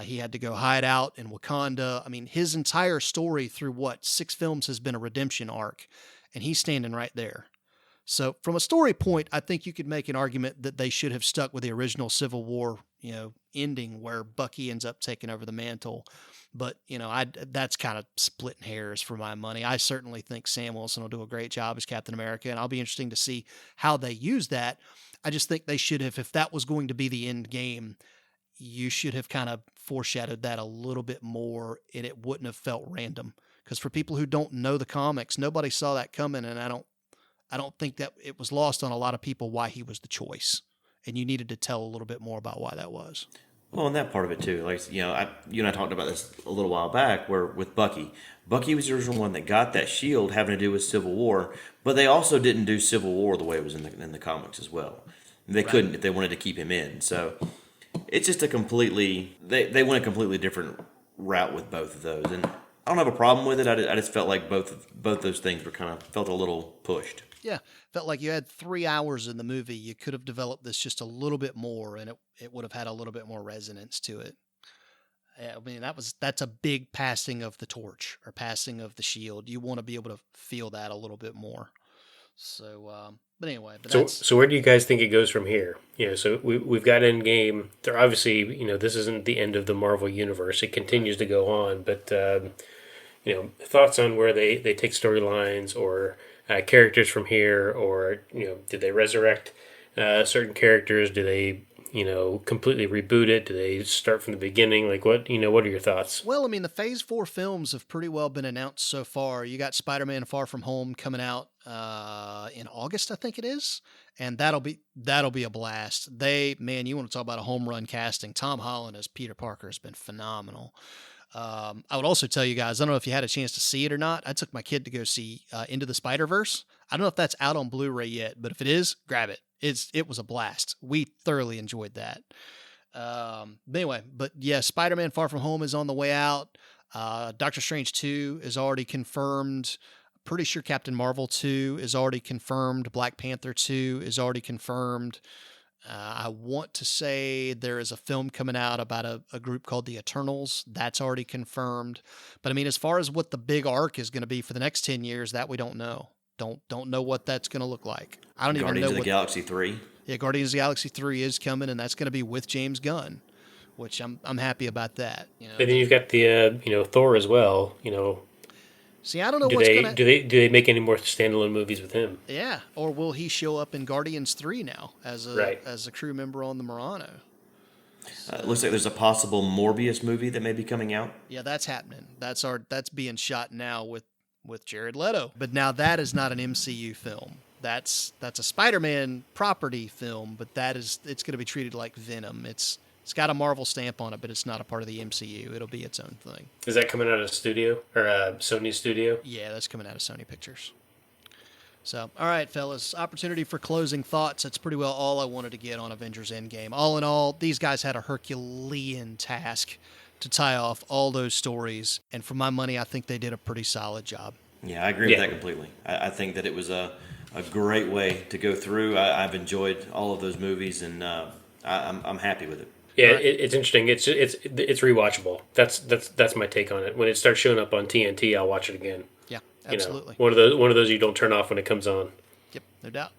He had to go hide out in Wakanda. I mean, his entire story through 6 films has been a redemption arc. and he's standing right there. So from a story point, I think you could make an argument that they should have stuck with the original Civil War, ending where Bucky ends up taking over the mantle. But, that's kind of splitting hairs for my money. I certainly think Sam Wilson will do a great job as Captain America, and I'll be interesting to see how they use that. I just think they should have, if that was going to be the end game, you should have kind of foreshadowed that a little bit more, and it wouldn't have felt random. Because for people who don't know the comics, nobody saw that coming, and I don't think that it was lost on a lot of people why he was the choice. And you needed to tell a little bit more about why that was. Well, and that part of it too, like you and I talked about this a little while back, where with Bucky was the original one that got that shield having to do with Civil War, but they also didn't do Civil War the way it was in the comics as well. They couldn't if they wanted to keep him in. So it's just they went a completely different route with both of those, and I don't have a problem with it. I just felt like both those things were felt a little pushed. Yeah, felt like you had 3 hours in the movie. You could have developed this just a little bit more, and it would have had a little bit more resonance to it. I mean, that's a big passing of the torch or passing of the shield. You want to be able to feel that a little bit more. So, but anyway. So where do you guys think it goes from here? So we've got Endgame. They're obviously, this isn't the end of the Marvel universe. It continues to go on, but thoughts on where they take storylines or characters from here, or did they resurrect certain characters? Do they completely reboot it? Do they start from the beginning? Like what are your thoughts? Well, I mean, the Phase 4 films have pretty well been announced so far. You got Spider-Man Far From Home coming out in August, I think it is, and that'll be a blast. You want to talk about a home run casting? Tom Holland as Peter Parker has been phenomenal. I would also tell you guys, I don't know if you had a chance to see it or not. I took my kid to go see Into the Spider-Verse. I don't know if that's out on Blu-ray yet, but if it is, grab it. It was a blast. We thoroughly enjoyed that. But yeah, Spider-Man Far From Home is on the way out. Doctor Strange 2 is already confirmed. Pretty sure Captain Marvel 2 is already confirmed. Black Panther 2 is already confirmed. I want to say there is a film coming out about a group called the Eternals. That's already confirmed. But I mean, as far as what the big arc is going to be for the next 10 years, that we don't know. Don't know what that's going to look like. I don't even know. Guardians of the Galaxy 3. Yeah, Guardians of the Galaxy 3 is coming, and that's going to be with James Gunn, which I'm happy about that. And then you've got the Thor as well. See, I don't know do they make any more standalone movies with him? Yeah, or will he show up in Guardians 3 now as a crew member on the Murano? It looks like there's a possible Morbius movie that may be coming out. Yeah, that's happening. That's being shot now with Jared Leto. But now that is not an MCU film. That's a Spider-Man property film, but it's going to be treated like Venom. It's got a Marvel stamp on it, but it's not a part of the MCU. It'll be its own thing. Is that coming out of studio or Sony studio? Yeah, that's coming out of Sony Pictures. So, all right, fellas, opportunity for closing thoughts. That's pretty well all I wanted to get on Avengers Endgame. All in all, these guys had a Herculean task to tie off all those stories, and for my money, I think they did a pretty solid job. Yeah, I agree with that completely. I think that it was a great way to go through. I've enjoyed all of those movies, and I'm happy with it. Yeah, it's interesting. It's rewatchable. That's my take on it. When it starts showing up on TNT, I'll watch it again. Yeah, absolutely. One of those you don't turn off when it comes on. Yep, no doubt.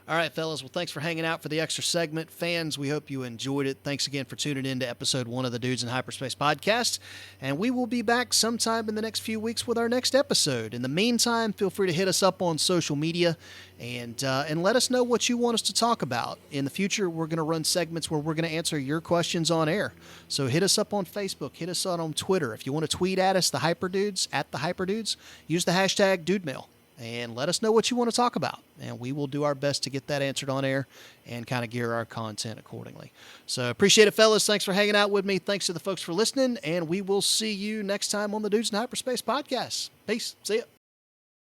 All right, fellas. Well, thanks for hanging out for the extra segment. Fans, we hope you enjoyed it. Thanks again for tuning in to episode 1 of the Dudes in Hyperspace podcast. And we will be back sometime in the next few weeks with our next episode. In the meantime, feel free to hit us up on social media and let us know what you want us to talk about. In the future, we're going to run segments where we're going to answer your questions on air. So hit us up on Facebook. Hit us on Twitter. If you want to tweet at us, the Hyperdudes, @the_Hyperdudes, use the hashtag DudeMail. And let us know what you want to talk about. And we will do our best to get that answered on air and kind of gear our content accordingly. So appreciate it, fellas. Thanks for hanging out with me. Thanks to the folks for listening. And we will see you next time on the Dudes in Hyperspace podcast. Peace. See ya.